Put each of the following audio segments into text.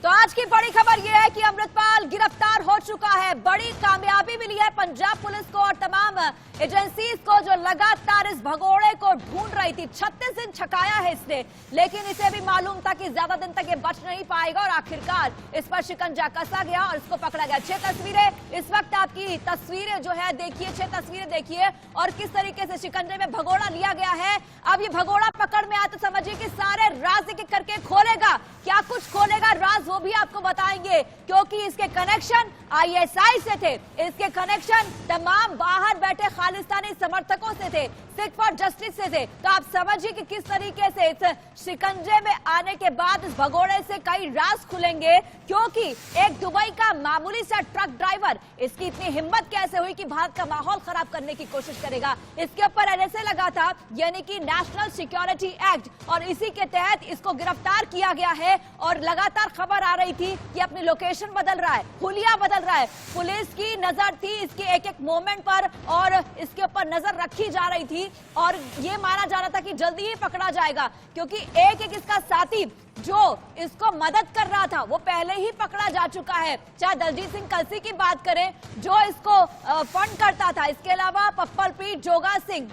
तो आज की बड़ी खबर यह है कि अमृतपाल गिरफ्तार हो चुका है। बड़ी कामयाबी मिली है पंजाब पुलिस को और तमाम एजेंसीज को, जो लगातार इस भगोड़े को ढूंढ रही थी। 36 दिन छकाया है इसने, लेकिन इसे भी मालूम था कि ज्यादा दिन तक ये बच नहीं पाएगा और आखिरकार इस पर शिकंजा कसा गया और इसको पकड़ा गया। 6 तस्वीरें इस वक्त आपकी तस्वीरें जो है देखिए, 6 तस्वीरें देखिए और किस तरीके से शिकंजे में भगोड़ा लिया गया है। अब ये भगोड़ा पकड़ में आया तो समझिए कि सारे राज एक एक करके खोलेगा। क्या कुछ खोलेगा राज वो भी आपको बताएंगे, क्योंकि इसके कनेक्शन आईएसआई से थे, इसके कनेक्शन तमाम बाहर बैठे खालिस्तानी समर्थकों से थे, सिख फॉर जस्टिस से थे। तो आप समझिए कि किस तरीके से इस शिकंजे में आने के बाद इस भगोड़े से कई राज खुलेंगे, क्योंकि एक दुबई का मामूली सा ट्रक ड्राइवर, इसकी इतनी हिम्मत कैसे हुई कि भारत का माहौल खराब करने की कोशिश करेगा। इसके ऊपर एनएसए लगा था, यानी कि नेशनल सिक्योरिटी एक्ट, और इसी के तहत इसको गिरफ्तार किया गया है। और लगातार खबर आ रही थी कि अपनी लोकेशन बदल रहा है, हुलिया बदल रहा है। पुलिस की नजर थी इसके एक एक मोमेंट पर और इसके ऊपर नजर रखी जा रही थी और ये माना जा रहा था कि जल्दी ही पकड़ा जाएगा, क्योंकि एक एक इसका साथी जो इसको मदद कर रहा था वो पहले ही पकड़ा जा चुका है। चाहे दलजीत सिंह कलसी की बात करें जो इसको फंड करता था, इसके अलावा पप्पलप्रीत जोगा सिंह।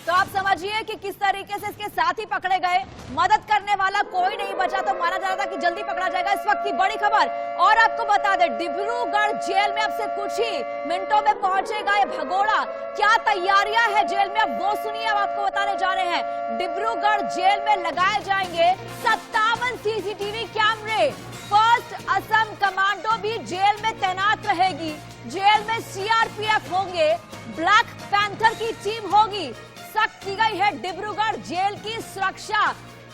तो आप समझिए कि किस तरीके से इसके साथ ही पकड़े गए, मदद करने वाला कोई नहीं बचा, तो माना जा रहा था कि जल्दी पकड़ा जाएगा। इस वक्त की बड़ी खबर और आपको बता दें, डिब्रूगढ़ जेल में अब से कुछ ही मिनटों में पहुंचेगा ये भगोड़ा। क्या तैयारियां है जेल में, अब वो सुनिए, अब आपको बताने जा रहे हैं। डिब्रूगढ़ जेल में लगाए जाएंगे 57 सीसीटीवी कैमरे। फर्स्ट असम कमांडो भी जेल में तैनात रहेगी। जेल में सीआरपीएफ होंगे, ब्लैक पैंथर की टीम होगी। सख्त की गई है डिब्रूगढ़ जेल की सुरक्षा,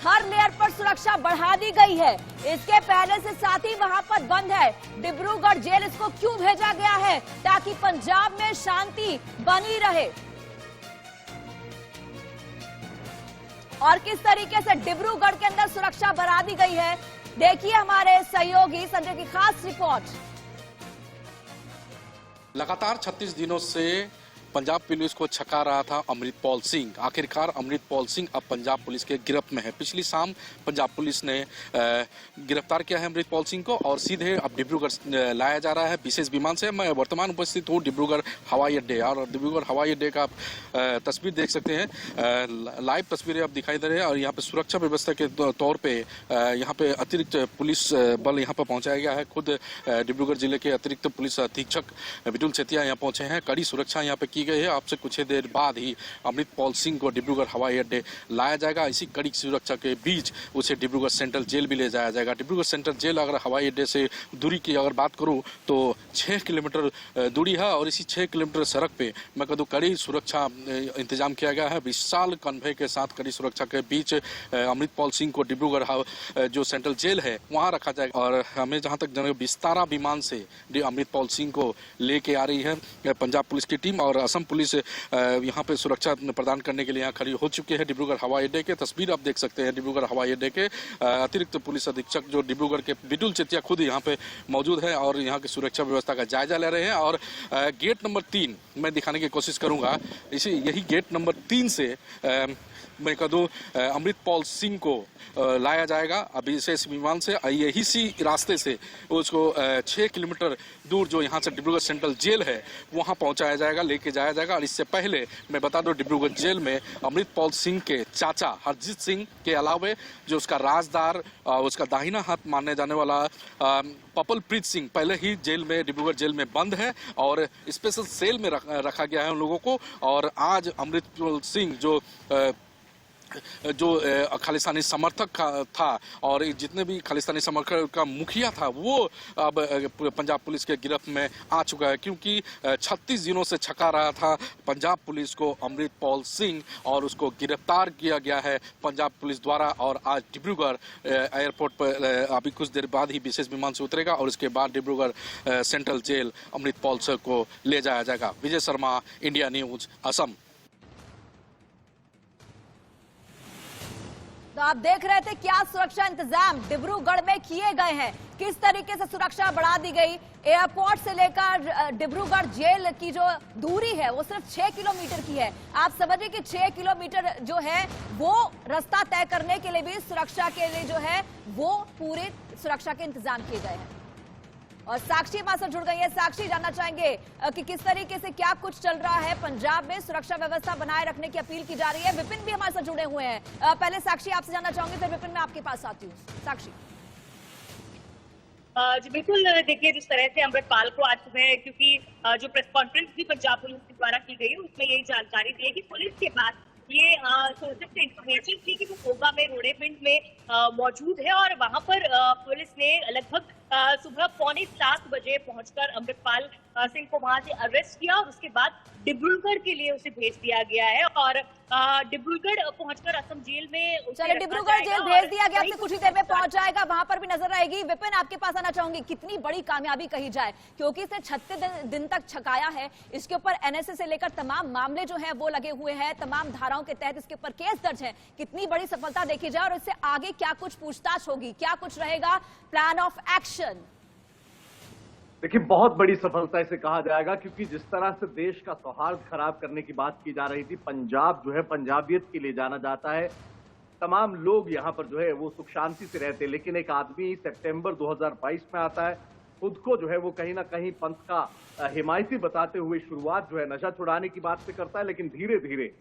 हर लेयर पर सुरक्षा बढ़ा दी गई है। इसके पहले से साथी वहां पर बंद है। डिब्रूगढ़ जेल इसको क्यों भेजा गया है, ताकि पंजाब में शांति बनी रहे। और किस तरीके से डिब्रूगढ़ के अंदर सुरक्षा बढ़ा दी गई है, देखिए हमारे सहयोगी संजय की खास रिपोर्ट। लगातार 36 दिनों से पंजाब पुलिस को छका रहा था अमृतपाल सिंह। आखिरकार अमृतपाल सिंह अब पंजाब पुलिस के गिरफ्त में है। पिछली शाम पंजाब पुलिस ने गिरफ्तार किया है अमृतपाल सिंह को और सीधे अब डिब्रूगढ़ लाया जा रहा है विशेष विमान से। मैं वर्तमान उपस्थित हूँ डिब्रूगढ़ हवाई अड्डे, और डिब्रूगढ़ हवाई अड्डे का आप तस्वीर देख सकते हैं, लाइव तस्वीरें अब दिखाई दे रही है। और यहाँ पे सुरक्षा व्यवस्था के तौर पर यहाँ पे अतिरिक्त पुलिस बल यहाँ पर पहुँचाया गया है। खुद डिब्रूगढ़ जिले के अतिरिक्त पुलिस अधीक्षक विटुल सेतिया यहाँ पहुँचे हैं। कड़ी सुरक्षा यहाँ पे की गई है। आपसे कुछ ही देर बाद ही अमृतपाल सिंह को डिब्रूगढ़ हवाई अड्डे लाया जाएगा। इसी कड़ी सुरक्षा के बीच उसे डिब्रूगढ़ सेंट्रल जेल भी ले जाया जाएगा। डिब्रूगढ़ सेंट्रल जेल अगर हवाई अड्डे से दूरी की अगर बात करूं तो 6 किलोमीटर दूरी है और इसी 6 किलोमीटर सड़क पे मैं कहूँ कड़ी सुरक्षा इंतजाम किया गया है। विशाल कन्वे के साथ कड़ी सुरक्षा के बीच अमृतपाल सिंह को डिब्रूगढ़ जो सेंट्रल जेल है वहाँ रखा जाएगा। और हमें जहाँ तक जाने विस्तारा विमान से अमृतपाल सिंह को लेके आ रही है पंजाब पुलिस की टीम, और असम पुलिस यहाँ पे सुरक्षा प्रदान करने के लिए यहाँ खड़ी हो चुकी है डिब्रूगढ़ हवाई अड्डे के। तस्वीर आप देख सकते हैं डिब्रूगढ़ हवाई अड्डे के। अतिरिक्त पुलिस अधीक्षक जो डिब्रूगढ़ के विटुल सेतिया खुद यहाँ पे मौजूद है और यहाँ की सुरक्षा व्यवस्था का जायजा ले रहे हैं। और गेट नंबर 3 मैं दिखाने की कोशिश करूंगा। यही गेट नंबर 3 से मैं कह दूं अमृतपाल सिंह को लाया जाएगा अभी विशेष विमान से। यही सी रास्ते से उसको 6 किलोमीटर दूर जो यहाँ से डिब्रूगढ़ सेंट्रल जेल है वहाँ पहुँचाया जाएगा, लेके जाया जाएगा। और इससे पहले मैं बता दूं डिब्रूगढ़ जेल में अमृतपाल सिंह के चाचा हरजीत सिंह के अलावा जो उसका राजदार, उसका दाहिना हाथ मानने जाने वाला पप्पलप्रीत सिंह पहले ही जेल में डिब्रूगढ़ जेल में बंद है और स्पेशल सेल में रखा गया है उन लोगों को। और आज अमृतपाल सिंह जो खालिस्तानी समर्थक था और जितने भी खालिस्तानी समर्थक का मुखिया था वो अब पंजाब पुलिस के गिरफ्त में आ चुका है, क्योंकि 36 दिनों से छका रहा था पंजाब पुलिस को अमृतपाल सिंह और उसको गिरफ्तार किया गया है पंजाब पुलिस द्वारा। और आज डिब्रूगढ़ एयरपोर्ट पर अभी कुछ देर बाद ही विशेष विमान से उतरेगा और उसके बाद डिब्रूगढ़ सेंट्रल जेल अमृतपाल सिंह को ले जाया जाएगा। Vijay Sharma, India news, Assam. तो आप देख रहे थे क्या सुरक्षा इंतजाम डिब्रूगढ़ में किए गए हैं, किस तरीके से सुरक्षा बढ़ा दी गई। एयरपोर्ट से लेकर डिब्रूगढ़ जेल की जो दूरी है वो सिर्फ 6 किलोमीटर की है। आप समझिए कि 6 किलोमीटर जो है वो रास्ता तय करने के लिए भी सुरक्षा के लिए जो है वो पूरे सुरक्षा के इंतजाम किए गए हैं। और साक्षी हमारे साथ जुड़ गई है। साक्षी, जानना चाहेंगे कि किस तरीके से क्या कुछ चल रहा है पंजाब में, सुरक्षा व्यवस्था बनाए रखने की अपील की जा रही है। विपिन भी हमारे साथ जुड़े हुए हैं। पहले साक्षी आपसे जानना चाहूंगी, फिर विपिन मैं आपके पास आती हूँ। साक्षी जी बिल्कुल, देखिए जिस तरह से अमृतपाल को आज सुबह, क्योंकि जो प्रेस कॉन्फ्रेंस भी पंजाब पुलिस के द्वारा की गई उसमें यही जानकारी दी है कि पुलिस के पास ये सोर्सेज से इंफॉर्मेशन थी कि वो कोगा में रोडेपिंड में मौजूद है और वहां पर पुलिस ने लगभग सुबह 6:45 बजे पहुंचकर अमृतपाल सिंह को वहां से अरेस्ट किया और उसके बाद डिब्रूगढ़ के लिए उसे भेज दिया गया है और डिब्रूगढ़ पहुंचकर असम जेल में चलिए डिब्रूगढ़ जेल भेज दिया गया, कुछ ही देर में पहुंच जाएगा, वहां पर भी नजर रहेगी। विपिन आपके पास आना चाहूंगी, कितनी बड़ी कामयाबी कही जाए, क्योंकि इसे 36 दिन तक छकाया है। इसके ऊपर एनएसए से लेकर तमाम मामले जो है वो लगे हुए हैं, तमाम धाराओं के तहत इसके ऊपर केस दर्ज है। कितनी बड़ी सफलता देखी जाए और इससे आगे क्या कुछ पूछताछ होगी, क्या कुछ रहेगा प्लान ऑफ एक्शन? देखिए, बहुत बड़ी सफलता इसे कहा जाएगा, क्योंकि जिस तरह से देश का सौहार्द खराब करने की बात की जा रही थी, पंजाब जो है पंजाबियत के लिए जाना जाता है, तमाम लोग यहाँ पर जो है वो सुख शांति से रहते हैं। लेकिन एक आदमी सितंबर 2022 में आता है, खुद को जो है वो कहीं ना कहीं पंथ का हिमायती बताते हुए शुरुआत जो है नशा छुड़ाने की बात से करता है, लेकिन धीरे धीरे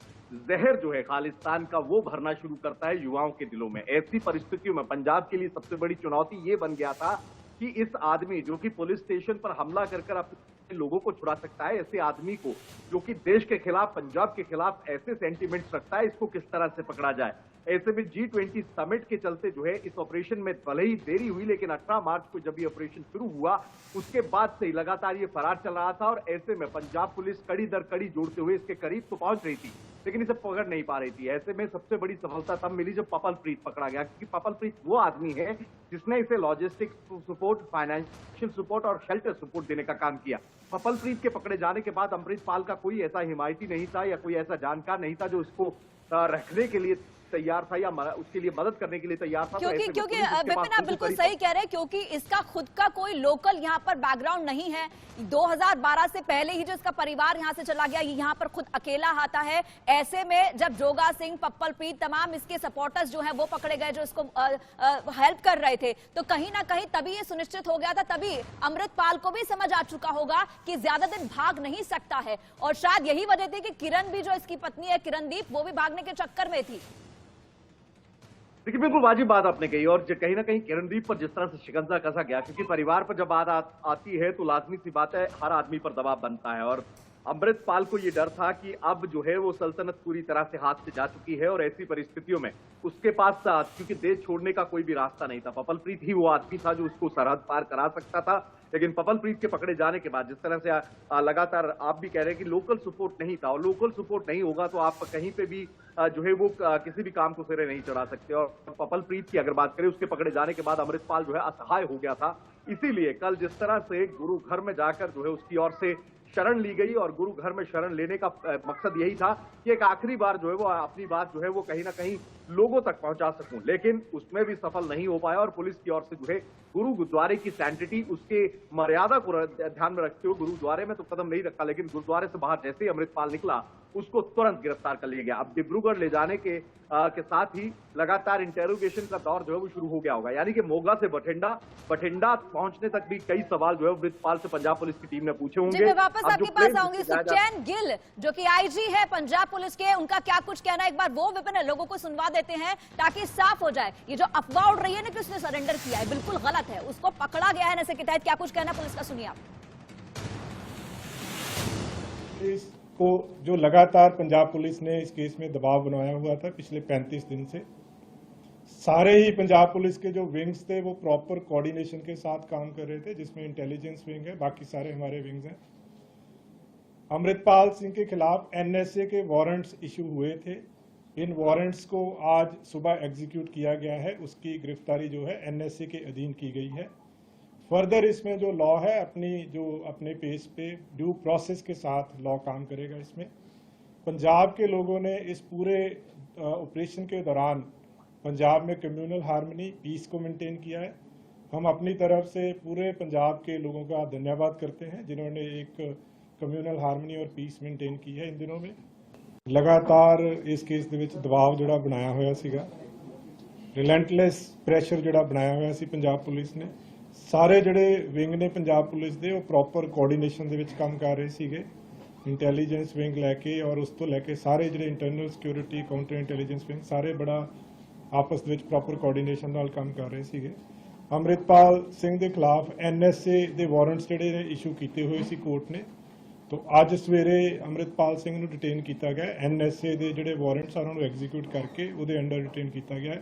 जहर जो है खालिस्तान का वो भरना शुरू करता है युवाओं के दिलों में। ऐसी परिस्थितियों में पंजाब के लिए सबसे बड़ी चुनौती ये बन गया था कि इस आदमी जो कि पुलिस स्टेशन पर हमला कर अपने लोगों को छुड़ा सकता है, ऐसे आदमी को जो कि देश के खिलाफ, पंजाब के खिलाफ ऐसे सेंटीमेंट्स रखता है, इसको किस तरह से पकड़ा जाए। ऐसे में G20 समिट के चलते जो है इस ऑपरेशन में भले ही देरी हुई, लेकिन 18 मार्च को जब ये ऑपरेशन शुरू हुआ उसके बाद से ही लगातार ये फरार चल रहा था और ऐसे में पंजाब पुलिस कड़ी दर कड़ी जोड़ते हुए इसके करीब तो पहुंच रही थी, लेकिन इसे पकड़ नहीं पा रही थी। ऐसे में सबसे बड़ी सफलता तब मिली जब पपलप्रीत पकड़ा गया, क्योंकि पपलप्रीत वो आदमी है जिसने इसे लॉजिस्टिक सपोर्ट, फाइनेंशियल सपोर्ट और शेल्टर सपोर्ट देने का काम किया। पपलप्रीत के पकड़े जाने के बाद अमृतपाल का कोई ऐसा हिमायती नहीं था या कोई ऐसा जानकार नहीं था जो इसको रखने के लिए तैयार था या उसके लिए मदद करने के लिए तैयार था। क्योंकि विपिन आप बिल्कुल सही कह रहे हैं, क्योंकि इसका खुद का कोई लोकल यहाँ पर बैकग्राउंड नहीं है। 2012 से पहले ही जो इसका परिवार यहाँ से चला गया, ये यहाँ पर खुद अकेला आता है। ऐसे में जब जोगा सिंह, पप्पलप्रीत, तमाम इसके सपोर्टर्स जो है वो पकड़े गए जो इसको हेल्प कर रहे थे, तो कहीं ना कहीं तभी ये सुनिश्चित हो गया था, तभी अमृतपाल को भी समझ आ चुका होगा कि ज्यादा दिन भाग नहीं सकता है। और शायद यही वजह थी कि किरण भी, जो इसकी पत्नी है किरणदीप, वो भी भागने के चक्कर में थी। देखिए, बिल्कुल वाजिब बात आपने कही और कहीं ना कहीं किरणदीप पर जिस तरह से शिकंजा कसा गया, क्योंकि परिवार पर जब बात आती है तो लाजमी सी बात है हर आदमी पर दबाव बनता है और अमृतपाल को ये डर था कि अब जो है वो सल्तनत पूरी तरह से हाथ से जा चुकी है और ऐसी परिस्थितियों में उसके पास क्योंकि देश छोड़ने का कोई भी रास्ता नहीं था। पपलप्रीत ही वो आदमी था जो उसको सरहद पार करा सकता था, लेकिन पपलप्रीत के पकड़े जाने के बाद जिस तरह से लगातार आप भी कह रहे हैं कि लोकल सपोर्ट नहीं था, और लोकल सपोर्ट नहीं होगा तो आप कहीं पे भी जो है वो किसी भी काम को सिरे नहीं चढ़ा सकते। और पपलप्रीत की अगर बात करें, उसके पकड़े जाने के बाद अमृतपाल जो है असहाय हो गया था। इसीलिए कल जिस तरह से गुरु घर में जाकर जो है उसकी ओर से शरण ली गई और गुरु घर में शरण लेने का मकसद यही था कि एक आखिरी बार जो है वो अपनी बात जो है वो कहीं ना कहीं लोगों तक पहुंचा सकूं, लेकिन उसमें भी सफल नहीं हो पाया और पुलिस की ओर से जो है गुरु गुरुद्वारे की सैंटिटी, उसके मर्यादा को ध्यान में रखते हुए गुरुद्वारे में तो कदम नहीं रखा, लेकिन गुरुद्वारे से बाहर जैसे ही अमृतपाल निकला उसको तुरंत गिरफ्तार कर लिया गया। अब डिब्रूगढ़ ले जाने के साथ ही लगातार इंटेरोगेशन का दौर जो है वो शुरू हो गया होगा, यानी कि मोगा से बठिंडा पहुंचने तक भी कई सवाल जो है अमृतपाल से पंजाब पुलिस की टीम ने पूछे होंगे। मैं वापस आपके पास आऊंगी। सुखचैन गिल जो कि आईजी है पंजाब पुलिस के, उनका क्या कुछ कहना है, एक बार वो विपिन लोगों को सुनवा देते हैं ताकि साफ हो जाए। ये जो अफवाह उड़ रही है ना कि उसने सरेंडर किया है, बिल्कुल गलत है, उसको पकड़ा गया है नशे के तहत। क्या कुछ कहना पुलिस का, सुनिए आप। को जो लगातार पंजाब पुलिस ने इस केस में दबाव बनाया हुआ था पिछले 35 दिन से, सारे ही पंजाब पुलिस के जो विंग्स थे वो प्रॉपर कोऑर्डिनेशन के साथ काम कर रहे थे, जिसमें इंटेलिजेंस विंग है, बाकी सारे हमारे विंग्स हैं। अमृतपाल सिंह के खिलाफ एनएसए के वारंट्स इशू हुए थे, इन वारंट्स को आज सुबह एग्जीक्यूट किया गया है, उसकी गिरफ्तारी जो है एनएसए के अधीन की गई है। फर्दर इसमें जो लॉ है अपने पेस पे ड्यू प्रोसेस के साथ लॉ काम करेगा। इसमें पंजाब के लोगों ने इस पूरे ऑपरेशन के दौरान पंजाब में कम्युनल हार्मनी, पीस को मेंटेन किया है। हम अपनी तरफ से पूरे पंजाब के लोगों का धन्यवाद करते हैं जिन्होंने एक कम्युनल हार्मनी और पीस मेंटेन की है इन दिनों में। लगातार इस केस ਦੇ ਵਿੱਚ ਦਬਾਅ ਜਿਹੜਾ ਬਣਾਇਆ ਹੋਇਆ ਸੀਗਾ, ਰਿਲੈਂਟਲੈਸ ਪ੍ਰੈਸ਼ਰ ਜਿਹੜਾ ਬਣਾਇਆ ਹੋਇਆ ਸੀ ਪੰਜਾਬ ਪੁਲਿਸ ਨੇ। ਸਾਰੇ ਜਿਹੜੇ ਵਿੰਗ ਨੇ ਪੰਜਾਬ ਪੁਲਿਸ ਦੇ ਉਹ ਪ੍ਰੋਪਰ ਕੋਆਰਡੀਨੇਸ਼ਨ ਦੇ ਵਿੱਚ ਕੰਮ ਕਰ ਰਹੇ ਸੀਗੇ, ਇੰਟੈਲੀਜੈਂਸ ਵਿੰਗ ਲੈ ਕੇ ਔਰ ਉਸ ਤੋਂ ਲੈ ਕੇ ਸਾਰੇ ਜਿਹੜੇ internal security, counter intelligence wing ਸਾਰੇ ਬੜਾ ਆਪਸ ਦੇ ਵਿੱਚ ਪ੍ਰੋਪਰ ਕੋਆਰਡੀਨੇਸ਼ਨ ਨਾਲ ਕੰਮ ਕਰ ਰਹੇ ਸੀਗੇ। ਅੰਮ੍ਰਿਤਪਾਲ ਸਿੰਘ ਦੇ ਖਿਲਾਫ ਐਨਐਸਏ ਦੇ ਵਾਰੰਟਸ ਜਿਹੜੇ ਨੇ ਇਸ਼ੂ ਕੀਤੇ ਹੋਏ ਸੀ ਕੋਰਟ ਨੇ। तो अज सवेरे अमृतपाल सिंह ਨੂੰ डिटेन किया गया। एनएसए के जोड़े वारंट्स उन्होंने एग्जीक्यूट करके वो अंडर डिटेन किया गया है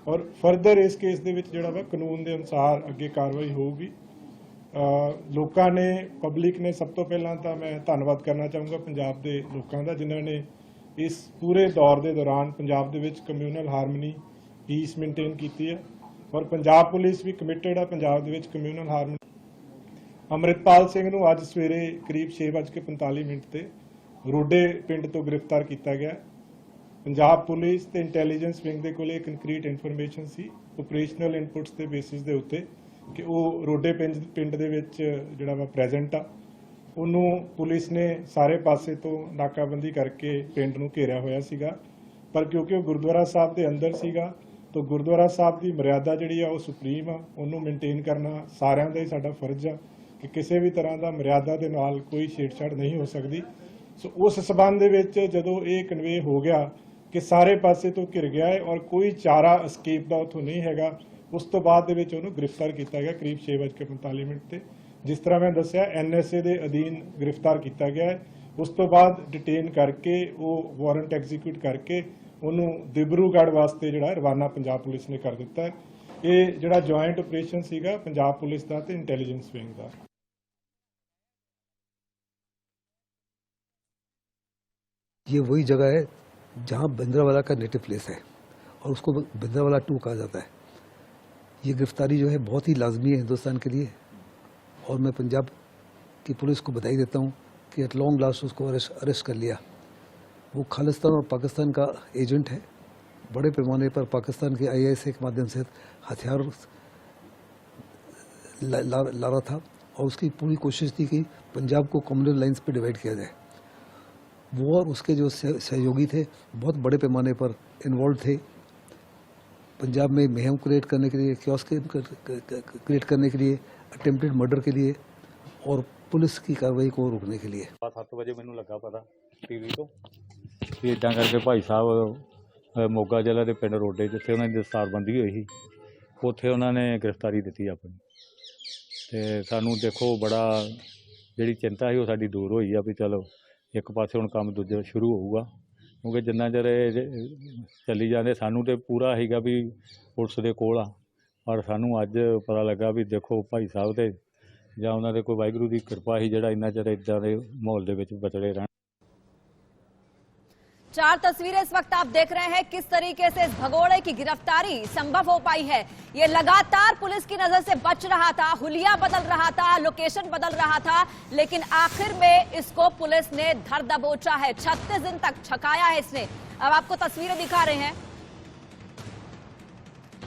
और फरदर इस केस के जोड़ा वा कानून के अनुसार अगे कार्रवाई होगी। लोगों ने, पब्लिक ने, सब तो पहला तो मैं धन्यवाद करना चाहूँगा पंजाब के लोगों का जिन्होंने इस पूरे दौर के दौरान पंजाब के कम्यूनल हारमनी, पीस मेनटेन की है और पंजाब पुलिस भी कमिटेड है पंजाब के कम्यूनल हारमनी। अमृतपाल सिंह ਨੂੰ ਅੱਜ ਸਵੇਰੇ ਕਰੀਬ 6:45 ਤੇ ਰੋਡੇ ਪਿੰਡ ਤੋਂ ਗ੍ਰਿਫਤਾਰ ਕੀਤਾ ਗਿਆ। ਪੰਜਾਬ ਪੁਲਿਸ ਤੇ ਇੰਟੈਲੀਜੈਂਸ ਵਿੰਗ ਦੇ ਕੋਲੇ ਕੰਕਰੀਟ ਇਨਫੋਰਮੇਸ਼ਨ ਸੀ ਆਪਰੇਸ਼ਨਲ ਇਨਪੁਟਸ ਦੇ ਬੇਸਿਸ ਦੇ ਉੱਤੇ ਕਿ ਉਹ ਰੋਡੇ ਪਿੰਡ ਦੇ ਵਿੱਚ ਜਿਹੜਾ ਵਾ ਪ੍ਰੈਜ਼ੈਂਟ ਆ। ਉਹਨੂੰ ਪੁਲਿਸ ਨੇ ਸਾਰੇ ਪਾਸੇ ਤੋਂ ਨਾਕਾਬੰਦੀ ਕਰਕੇ ਪਿੰਡ ਨੂੰ ਘੇਰਿਆ ਹੋਇਆ ਸੀਗਾ, ਪਰ ਕਿਉਂਕਿ ਉਹ ਗੁਰਦੁਆਰਾ ਸਾਹਿਬ ਦੇ ਅੰਦਰ ਸੀਗਾ ਤਾਂ ਗੁਰਦੁਆਰਾ ਸਾਹਿਬ ਦੀ ਮਰਿਆਦਾ ਜਿਹੜੀ ਆ ਉਹ ਸੁਪਰੀਮ ਆ, ਉਹਨੂੰ ਮੇਨਟੇਨ ਕਰਨਾ ਸਾਰਿਆਂ ਦਾ ਹੀ ਸਾਡਾ ਫਰਜ਼ ਆ कि किसी भी तरह का मर्यादा के नाल कोई छेड़छाड़ नहीं हो सकती। सो उस संबंध में जदों ये कन्वे हो गया कि सारे पासे तो घिर गया है और कोई चारा एस्केप का उतों नहीं हैगा, उस तो बाद उन्होंने गिरफ्तार किया गया करीब 6:45 ते। जिस तरह मैं दसिया एनएसए के अधीन गिरफ्तार किया गया है। उस तो बाद डिटेन करके वो वारंट एग्जीक्यूट करके उन्होंने दिब्रूगढ़ वास्ते जो रवाना पंजाब पुलिस ने कर दिता है। ये जो जॉइंट ऑपरेशन सीगा पंजाब पुलिस का तो इंटैलीजेंस विंग का। ये वही जगह है जहाँ भिंद्रावाला का नेटिव प्लेस है और उसको भिंद्रावाला 2 कहा जाता है। ये गिरफ्तारी जो है बहुत ही लाजमी है हिंदुस्तान के लिए और मैं पंजाब की पुलिस को बधाई देता हूँ कि एट लॉन्ग लास्ट उसको अरेस्ट कर लिया। वो खालिस्तान और पाकिस्तान का एजेंट है, बड़े पैमाने पर पाकिस्तान के ISA के माध्यम से हथियार ला रहा था और उसकी पूरी कोशिश थी कि पंजाब को कम्युनल लाइन्स पे डिवाइड किया जाए। वो और उसके जो सहयोगी थे बहुत बड़े पैमाने पर इन्वॉल्व थे पंजाब में मेहम क्रिएट करने के लिए, क्योस क्रिएट करने के लिए, अटेम्प्टेड मर्डर के लिए और पुलिस की कार्रवाई को रोकने के लिए। 7 ਵਜੇ ਮੈਨੂੰ ਲੱਗਾ ਪਤਾ ਟੀਵੀ ਤੋਂ ਕਿ ਇਦਾਂ ਕਰਕੇ ਭਾਈ ਸਾਹਿਬ ਮੋਗਾ ਜ਼ਿਲ੍ਹਾ ਦੇ ਪਿੰਡ ਰੋਡੇ ਜਿੱਥੇ ਉਹਨਾਂ ਦੀ ਦਸਤਾਰਬੰਦੀ ਹੋਈ ਸੀ ਉੱਥੇ ਉਹਨਾਂ ਨੇ ਗ੍ਰਿਫਤਾਰੀ ਦਿੱਤੀ ਆਪਣੀ। ਤੇ ਸਾਨੂੰ ਦੇਖੋ ਬੜਾ ਜਿਹੜੀ ਚਿੰਤਾ ਸੀ ਉਹ ਸਾਡੀ ਦੂਰ ਹੋਈ ਆ ਵੀ ਚਲੋ एक पासे हुण काम दूजा शुरू होगा क्योंकि जिन्ना चਿਰ चली जाते सानू तो पूरा हैगा भी पुलिस के कोल आ, पर सानू अज पता लगा भी देखो भाई साहब ते जां उन्हां दे कोई वाहिगुरू की कृपा ही जिहड़ा इन्ना चਿਰ इदां दे माहौल दे विच बचड़े रहण। 4 तस्वीरें इस वक्त आप देख रहे हैं किस तरीके से इस भगोड़े की गिरफ्तारी संभव हो पाई है। ये लगातार पुलिस की नजर से बच रहा था, हुलिया बदल रहा था, लोकेशन बदल रहा था, लेकिन आखिर में इसको पुलिस ने धर दबोचा है। 36 दिन तक छकाया है इसने। अब आपको तस्वीरें दिखा रहे हैं,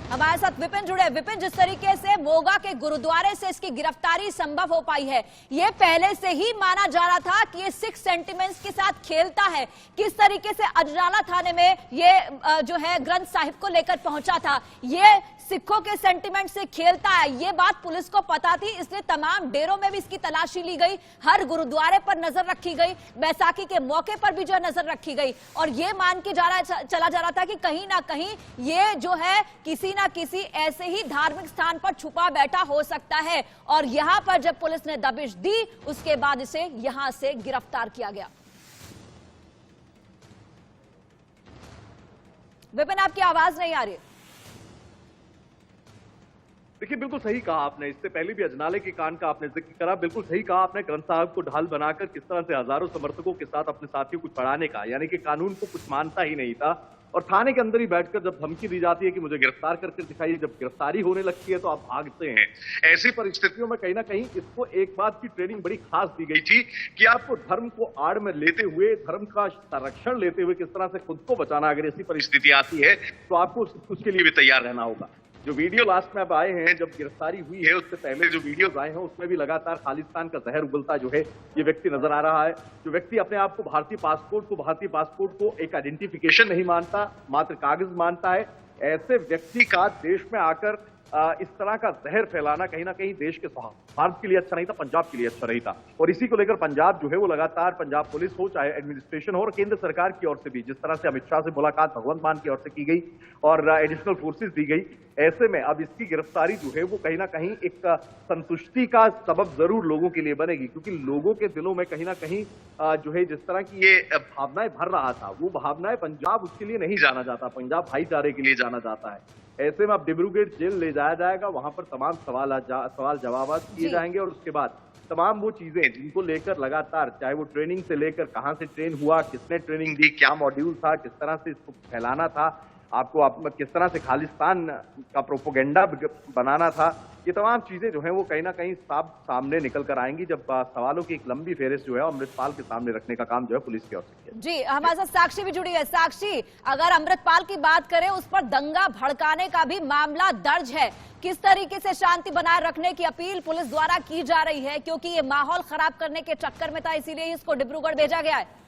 हमारे साथ विपिन जुड़े। विपिन, जिस तरीके से मोगा के गुरुद्वारे से इसकी गिरफ्तारी संभव हो पाई है, ये पहले से ही माना जा रहा था कि ये सिख सेंटिमेंट्स के साथ खेलता है। किस तरीके से अजनाला थाने में ये जो है ग्रंथ साहिब को लेकर पहुंचा था, ये सिखों के सेंटिमेंट से खेलता है, ये बात पुलिस को पता थी, इसलिए तमाम डेरों में भी इसकी तलाशी ली गई, हर गुरुद्वारे पर नजर रखी गई, बैसाखी के मौके पर भी जो नजर रखी गई और ये मान के चला जा रहा था कि कहीं ना कहीं ये जो है किसी ना किसी ऐसे ही धार्मिक स्थान पर छुपा बैठा हो सकता है। और यहां पर जब पुलिस ने दबिश दी उसके बाद इसे यहां से गिरफ्तार किया गया। विपिन, आपकी आवाज नहीं आ रही। देखिए, बिल्कुल सही कहा आपने। इससे पहले भी अजनाले के कांड का आपने जिक्र करा। बिल्कुल सही कहा आपने, ग्रंथ साहब को ढाल बनाकर किस तरह से हजारों समर्थकों के साथ अपने साथियों को पढ़ाने का, यानी कि कानून को कुछ मानता ही नहीं था, और थाने के अंदर ही बैठकर जब धमकी दी जाती है कि मुझे गिरफ्तार करके दिखाइए, जब गिरफ्तारी होने लगती है तो आप भागते हैं। ऐसी परिस्थितियों में कहीं ना कहीं इसको एक बात की ट्रेनिंग बड़ी खास दी गई थी कि आपको धर्म को आड़ में लेते हुए, धर्म का संरक्षण लेते हुए किस तरह से खुद को बचाना, अगर ऐसी परिस्थिति आती है तो आपको उसके लिए भी तैयार रहना होगा। जो वीडियो लास्ट में अब आए हैं, जब गिरफ्तारी हुई है उससे पहले जो वीडियोस आए हैं उसमें भी लगातार खालिस्तान का जहर उगलता जो है ये व्यक्ति नजर आ रहा है। जो व्यक्ति अपने आप को भारतीय पासपोर्ट को एक आइडेंटिफिकेशन नहीं मानता, मात्र कागज मानता है, ऐसे व्यक्ति का देश में आकर इस तरह का जहर फैलाना कहीं ना कहीं देश के सौहार्द के लिए अच्छा नहीं था, पंजाब के लिए अच्छा नहीं था। और इसी को लेकर पंजाब जो है वो लगातार, पंजाब पुलिस हो, चाहे एडमिनिस्ट्रेशन हो, और केंद्र सरकार की ओर से भी, जिस तरह से अमित शाह से मुलाकात भगवंत मान की ओर से की गई और एडिशनल फोर्सेस दी गई, ऐसे में अब इसकी गिरफ्तारी जो है वो कहीं ना कहीं एक संतुष्टि का सबब जरूर लोगों के लिए बनेगी, क्योंकि लोगों के दिलों में कहीं ना कहीं जो है जिस तरह की ये भावनाएं भर रहा था, वो भावनाएं पंजाब उसके लिए नहीं जाना जाता, पंजाब भाईचारे के लिए जाना जाता है। ऐसे में अब डिब्रूगढ़ जेल ले जाया जाएगा, वहां पर तमाम सवाल जवाब किए जाएंगे और उसके बाद तमाम वो चीजें जिनको लेकर लगातार, चाहे वो ट्रेनिंग से लेकर कहां से ट्रेन हुआ, किसने ट्रेनिंग दी, क्या मॉड्यूल था, किस तरह से इसको फैलाना था, आपको किस तरह से खालिस्तान का प्रोपोगेंडा बनाना था, ये तमाम चीजें जो हैं वो कहीं ना कहीं सामने निकल कर आएंगी जब सवालों की एक लंबी फेहरिस्त जो है अमृतपाल के सामने रखने का काम जो है पुलिस की ओर से किया। जी, हमारे साथ साक्षी भी जुड़ी है। साक्षी, अगर अमृतपाल की बात करें, उस पर दंगा भड़काने का भी मामला दर्ज है। किस तरीके से शांति बनाए रखने की अपील पुलिस द्वारा की जा रही है, क्योंकि ये माहौल खराब करने के चक्कर में था, इसीलिए इसको डिब्रूगढ़ भेजा गया है?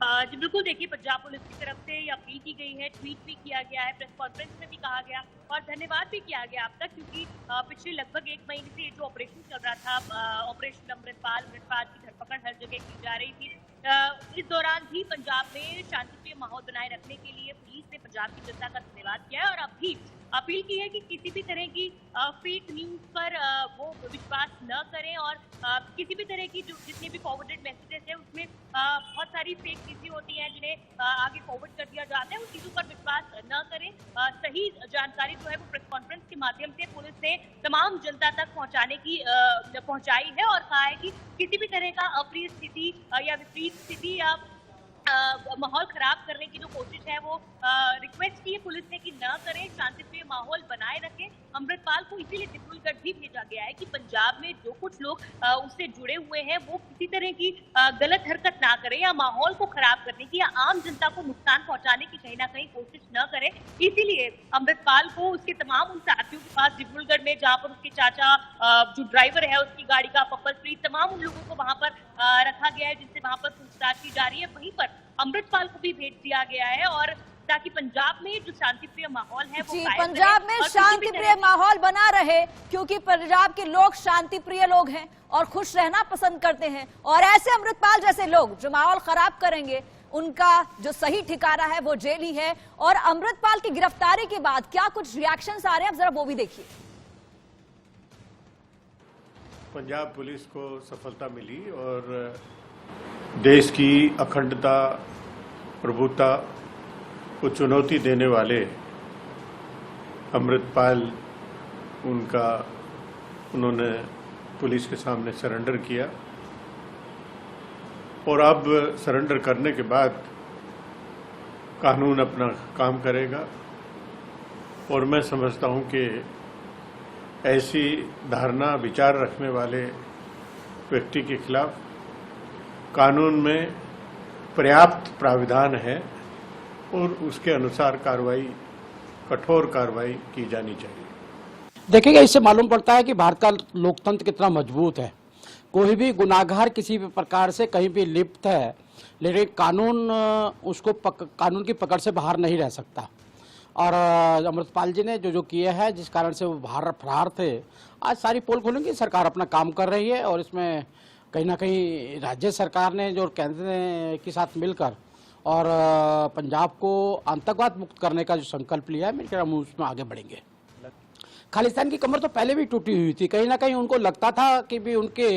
जी बिल्कुल, देखिए पंजाब पुलिस की तरफ से ये अपील की गई है, ट्वीट भी किया गया है, प्रेस कॉन्फ्रेंस में भी कहा गया और धन्यवाद भी किया गया अब तक, क्योंकि पिछले लगभग 1 महीने से ये जो ऑपरेशन चल रहा था, ऑपरेशन अमृतपाल की धरपकड़ हर जगह की जा रही थी। इस दौरान भी पंजाब में शांतिप्रिय माहौल बनाए रखने के लिए पुलिस ने पंजाब की जनता का धन्यवाद किया है और अब भी अपील की है कि किसी भी तरह की फेक न्यूज पर वो विश्वास न करें और किसी भी तरह की जो जितने भी फॉरवर्डेड मैसेजेस हैं उसमें बहुत सारी फेक चीजें होती हैं जिन्हें आगे फॉरवर्ड कर दिया जाता है, उन चीजों पर विश्वास न करें। सही जानकारी जो है वो प्रेस कॉन्फ्रेंस के माध्यम से पुलिस ने तमाम जनता तक पहुंचाई है और कहा है कि किसी भी तरह का अप्रिय स्थिति या विपरीत स्थिति या माहौल खराब करने की जो कोशिश है वो रिक्वेस्ट की है पुलिस ने कि न करें, शांतिप्रिय माहौल बनाए रखें। अमृतपाल को इसीलिए डिब्रूगढ़ भी भेजा गया है कि पंजाब में जो कुछ लोग उससे जुड़े हुए हैं वो किसी तरह की गलत हरकत ना करें या माहौल को खराब करने की या आम जनता को नुकसान पहुंचाने की कहीं ना कहीं कोशिश न करें। इसीलिए अमृतपाल को उसके तमाम उन साथियों के पास डिब्रूगढ़ में, जहाँ पर उसके चाचा जो ड्राइवर है उसकी गाड़ी का पप्पलप्रीत, तमाम उन लोगों को वहां पर रखा गया है जिनसे वहां पर पूछताछ की जा रही है। वहीं पर अमृतपाल को भी भेज दिया गया है और ताकि पंजाब में जो शांतिप्रिय माहौल है वो पंजाब में शांतिप्रिय माहौल बना रहे, क्योंकि पंजाब के लोग शांतिप्रिय लोग हैं और खुश रहना पसंद करते हैं। और ऐसे अमृतपाल जैसे लोग जो माहौल खराब करेंगे, उनका जो सही ठिकाना है वो जेल ही है। और अमृतपाल की गिरफ्तारी के बाद क्या कुछ रिएक्शंस आ रहे हैं, अब जरा वो भी देखिए। पंजाब पुलिस को सफलता मिली और देश की अखंडता, प्रभुता को चुनौती देने वाले अमृतपाल, उन्होंने पुलिस के सामने सरेंडर किया और अब सरेंडर करने के बाद कानून अपना काम करेगा। और मैं समझता हूं कि ऐसी धारणा, विचार रखने वाले व्यक्ति के खिलाफ कानून में पर्याप्त प्राविधान है और उसके अनुसार कठोर कार्रवाई की जानी चाहिए। देखिएगा, इससे मालूम पड़ता है कि भारत का लोकतंत्र कितना मजबूत है। कोई भी गुनाहगार किसी भी प्रकार से कहीं भी लिप्त है, लेकिन कानून उसको कानून की पकड़ से बाहर नहीं रह सकता। और अमृतपाल जी ने जो किए हैं, जिस कारण से वो बाहर फरार थे, आज सारी पोल खोलेंगी, सरकार अपना काम कर रही है और इसमें कहीं ना कहीं राज्य सरकार ने जो केंद्र के साथ मिलकर और पंजाब को आतंकवाद मुक्त करने का जो संकल्प लिया है, मिलकर हम उसमें आगे बढ़ेंगे। खालिस्तान की कमर तो पहले भी टूटी हुई थी, कहीं ना कहीं उनको लगता था कि भी उनके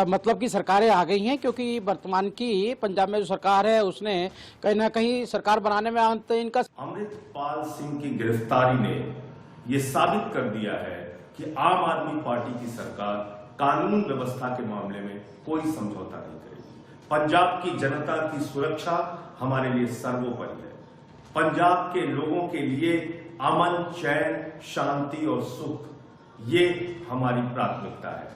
मतलब की सरकारें आ गई हैं, क्योंकि वर्तमान की पंजाब में जो सरकार है उसने कहीं ना कहीं सरकार बनाने में इनका। अमृतपाल सिंह की गिरफ्तारी ने ये साबित कर दिया है कि आम आदमी पार्टी की सरकार कानून व्यवस्था के मामले में कोई समझौता नहीं करेगी। पंजाब की जनता की सुरक्षा हमारे लिए सर्वोपरि है। पंजाब के लोगों के लिए अमन, चैन, शांति और सुख ये हमारी प्राथमिकता है।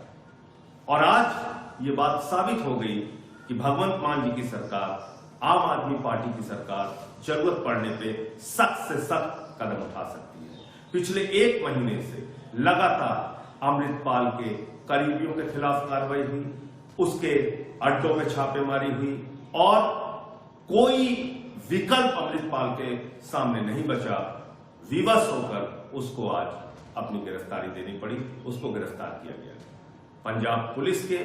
और आज ये बात साबित हो गई कि भगवंत मान जी की सरकार, आम आदमी पार्टी की सरकार जरूरत पड़ने पे सख्त से सख्त कदम उठा सकती है। पिछले 1 महीने से लगातार अमृतपाल के करीबियों के खिलाफ कार्रवाई हुई, उसके अड्डों में छापेमारी हुई और कोई विकल्प अमृतपाल के सामने नहीं बचा। विवश होकर उसको आज अपनी गिरफ्तारी देनी पड़ी, उसको गिरफ्तार किया गया। पंजाब पुलिस के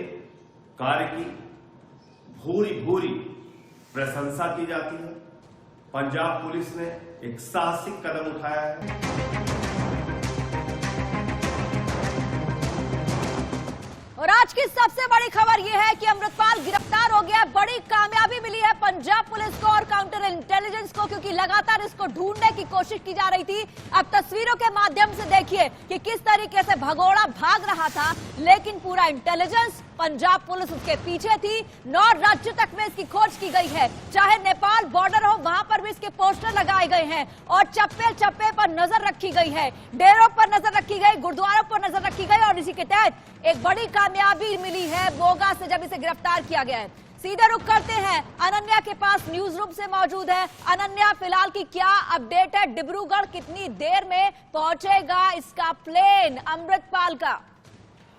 कार्य की भूरी भूरी प्रशंसा की जाती है। पंजाब पुलिस ने एक साहसिक कदम उठाया है। और आज की सबसे बड़ी खबर यह है कि अमृतपाल गिरफ्तार हो गया है। बड़ी कामयाबी मिली है पंजाब पुलिस को और काउंटर इंटेलिजेंस को, क्योंकि लगातार इसको ढूंढने की कोशिश की जा रही थी। अब तस्वीरों के माध्यम से देखिए कि किस तरीके से भगोड़ा भाग रहा था, लेकिन पूरा इंटेलिजेंस पंजाब पुलिस उसके पीछे थी। 9 राज्यों तक में इसकी खोज की गई है, चाहे नेपाल बॉर्डर हो वहां पर भी इसके पोस्टर लगाए गए हैं और चप्पे चप्पे पर नजर रखी गई है, डेरों पर नजर रखी गई, गुरुद्वारों पर नजर रखी गई। और इसी के तहत एक बड़ी कामयाबी मिली है मोगा से जब इसे गिरफ्तार किया गया है। सीधे रुख करते हैं, अनन्या के पास न्यूज रूम से मौजूद है। अनन्या, फिलहाल की क्या अपडेट है? डिब्रूगढ़ कितनी देर में पहुंचेगा इसका प्लेन अमृतपाल का?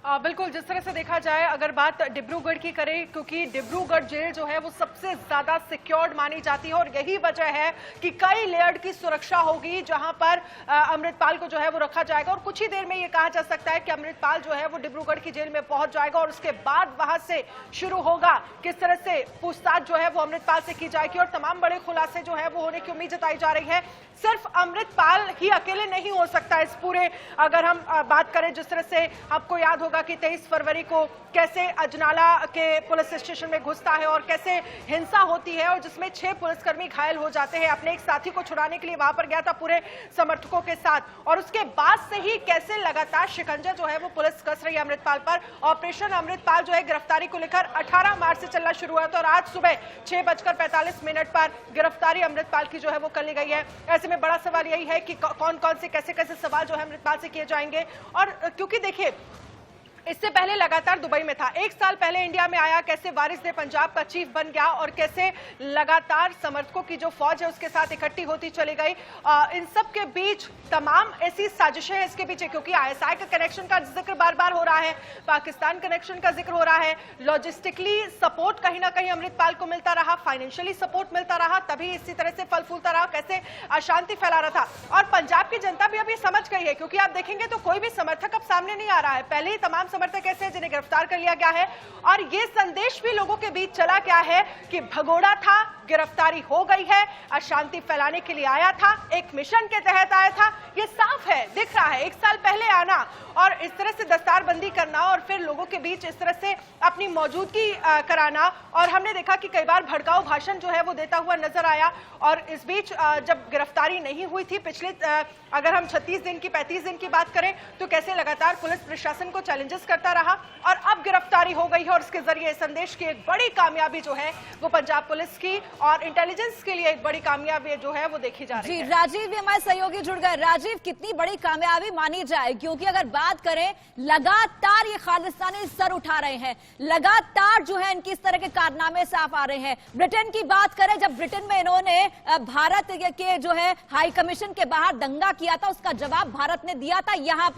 बिल्कुल, जिस तरह से देखा जाए, अगर बात डिब्रूगढ़ की करें, क्योंकि डिब्रूगढ़ जेल जो है वो सबसे ज्यादा सिक्योर्ड मानी जाती है और यही वजह है कि कई लेयर्ड की सुरक्षा होगी जहां पर अमृतपाल को जो है वो रखा जाएगा। और कुछ ही देर में ये कहा जा सकता है कि अमृतपाल जो है वो डिब्रूगढ़ की जेल में पहुंच जाएगा और उसके बाद वहां से शुरू होगा किस तरह से पूछताछ जो है वो अमृतपाल से की जाएगी और तमाम बड़े खुलासे जो है वो होने की उम्मीद जताई जा रही है। सिर्फ अमृतपाल ही अकेले नहीं हो सकता इस पूरे, अगर हम बात करें जिस तरह से आपको याद होगा कि 23 फरवरी को कैसे अजनाला के पुलिस स्टेशन में घुसता है और कैसे हिंसा होती है और जिसमें 6 पुलिसकर्मी घायल हो जाते हैं। अपने एक साथी को छुड़ाने के लिए वहां पर गया था पूरे समर्थकों के साथ, और उसके बाद से ही कैसे लगातार शिकंजा जो है वो पुलिस कस रही है अमृतपाल पर। ऑपरेशन अमृतपाल जो है गिरफ्तारी को लेकर 18 मार्च से चलना शुरू हुआ था और आज सुबह 6:45 पर गिरफ्तारी अमृतपाल की जो है वो कर ली गई है। ऐसे में बड़ा सवाल यही है कि कौन कौन से कैसे कैसे सवाल जो है अमृतपाल से किए जाएंगे। और क्योंकि देखिए, इससे पहले लगातार दुबई में था, 1 साल पहले इंडिया में आया, कैसे वारिस दे पंजाब का चीफ बन गया और कैसे लगातार समर्थकों की जो फौज है उसके साथ इकट्ठी होती चली गई। इन सब के बीच तमाम ऐसी साजिशें हैं इसके पीछे, क्योंकि आईएसआई का कनेक्शन का जिक्र बार बार हो रहा है, पाकिस्तान कनेक्शन का जिक्र हो रहा है, लॉजिस्टिकली सपोर्ट कहीं ना कहीं अमृतपाल को मिलता रहा, फाइनेंशियली सपोर्ट मिलता रहा, तभी इसी तरह से फल फूलता रहा, कैसे अशांति फैला रहा था। और पंजाब की जनता भी अब ये समझ गई है, क्योंकि आप देखेंगे तो कोई भी समर्थक अब सामने नहीं आ रहा है। पहले ही तमाम समर्थक ऐसे हैं जिन्हें गिरफ्तार कर लिया गया है और ये संदेश भी लोगों के बीच चला गया है कि भगोड़ा था, गिरफ्तारी हो गई है, अशांति फैलाने के लिए आया था, एक मिशन के तहत आया था। ये साफ है, दिख रहा है। 1 साल पहले आना और इस तरह से दस्तारबंदी करना और फिर लोगों के बीच इस तरह से अपनी मौजूदगी कराना, और हमने देखा कि कई बार भड़काऊ भाषण जो है वो देता हुआ नजर आया। और इस बीच जब गिरफ्तारी नहीं हुई थी पिछले, अगर हम 36 दिन की 35 दिन की बात करें, तो कैसे लगातार पुलिस प्रशासन को चैलेंजेस करता रहा और अब गिरफ्तारी हो गई है और इसके जरिए संदेश की एक बड़ी कामयाबी जो है वो पंजाब पुलिस की और इंटेलिजेंस के लिए एक बड़ी कामयाबी जो है वो देखी जा रही है। जी, राजीव भी हमारे सहयोगी जुड़ गए। राजीव, कितनी बड़ी कामयाबी मानी जाए, क्योंकि अगर बात करें लगातार ये खालिस्तानी सर उठा रहे हैं, लगातार जो है इनकी इस तरह के कारनामे साफ आ रहे हैं। ब्रिटेन की बात करें, जब ब्रिटेन में इन्होंने भारत के जो है हाई कमीशन के बाहर दंगा किया था, उसका जवाब भारत ने दिया था। यहाँ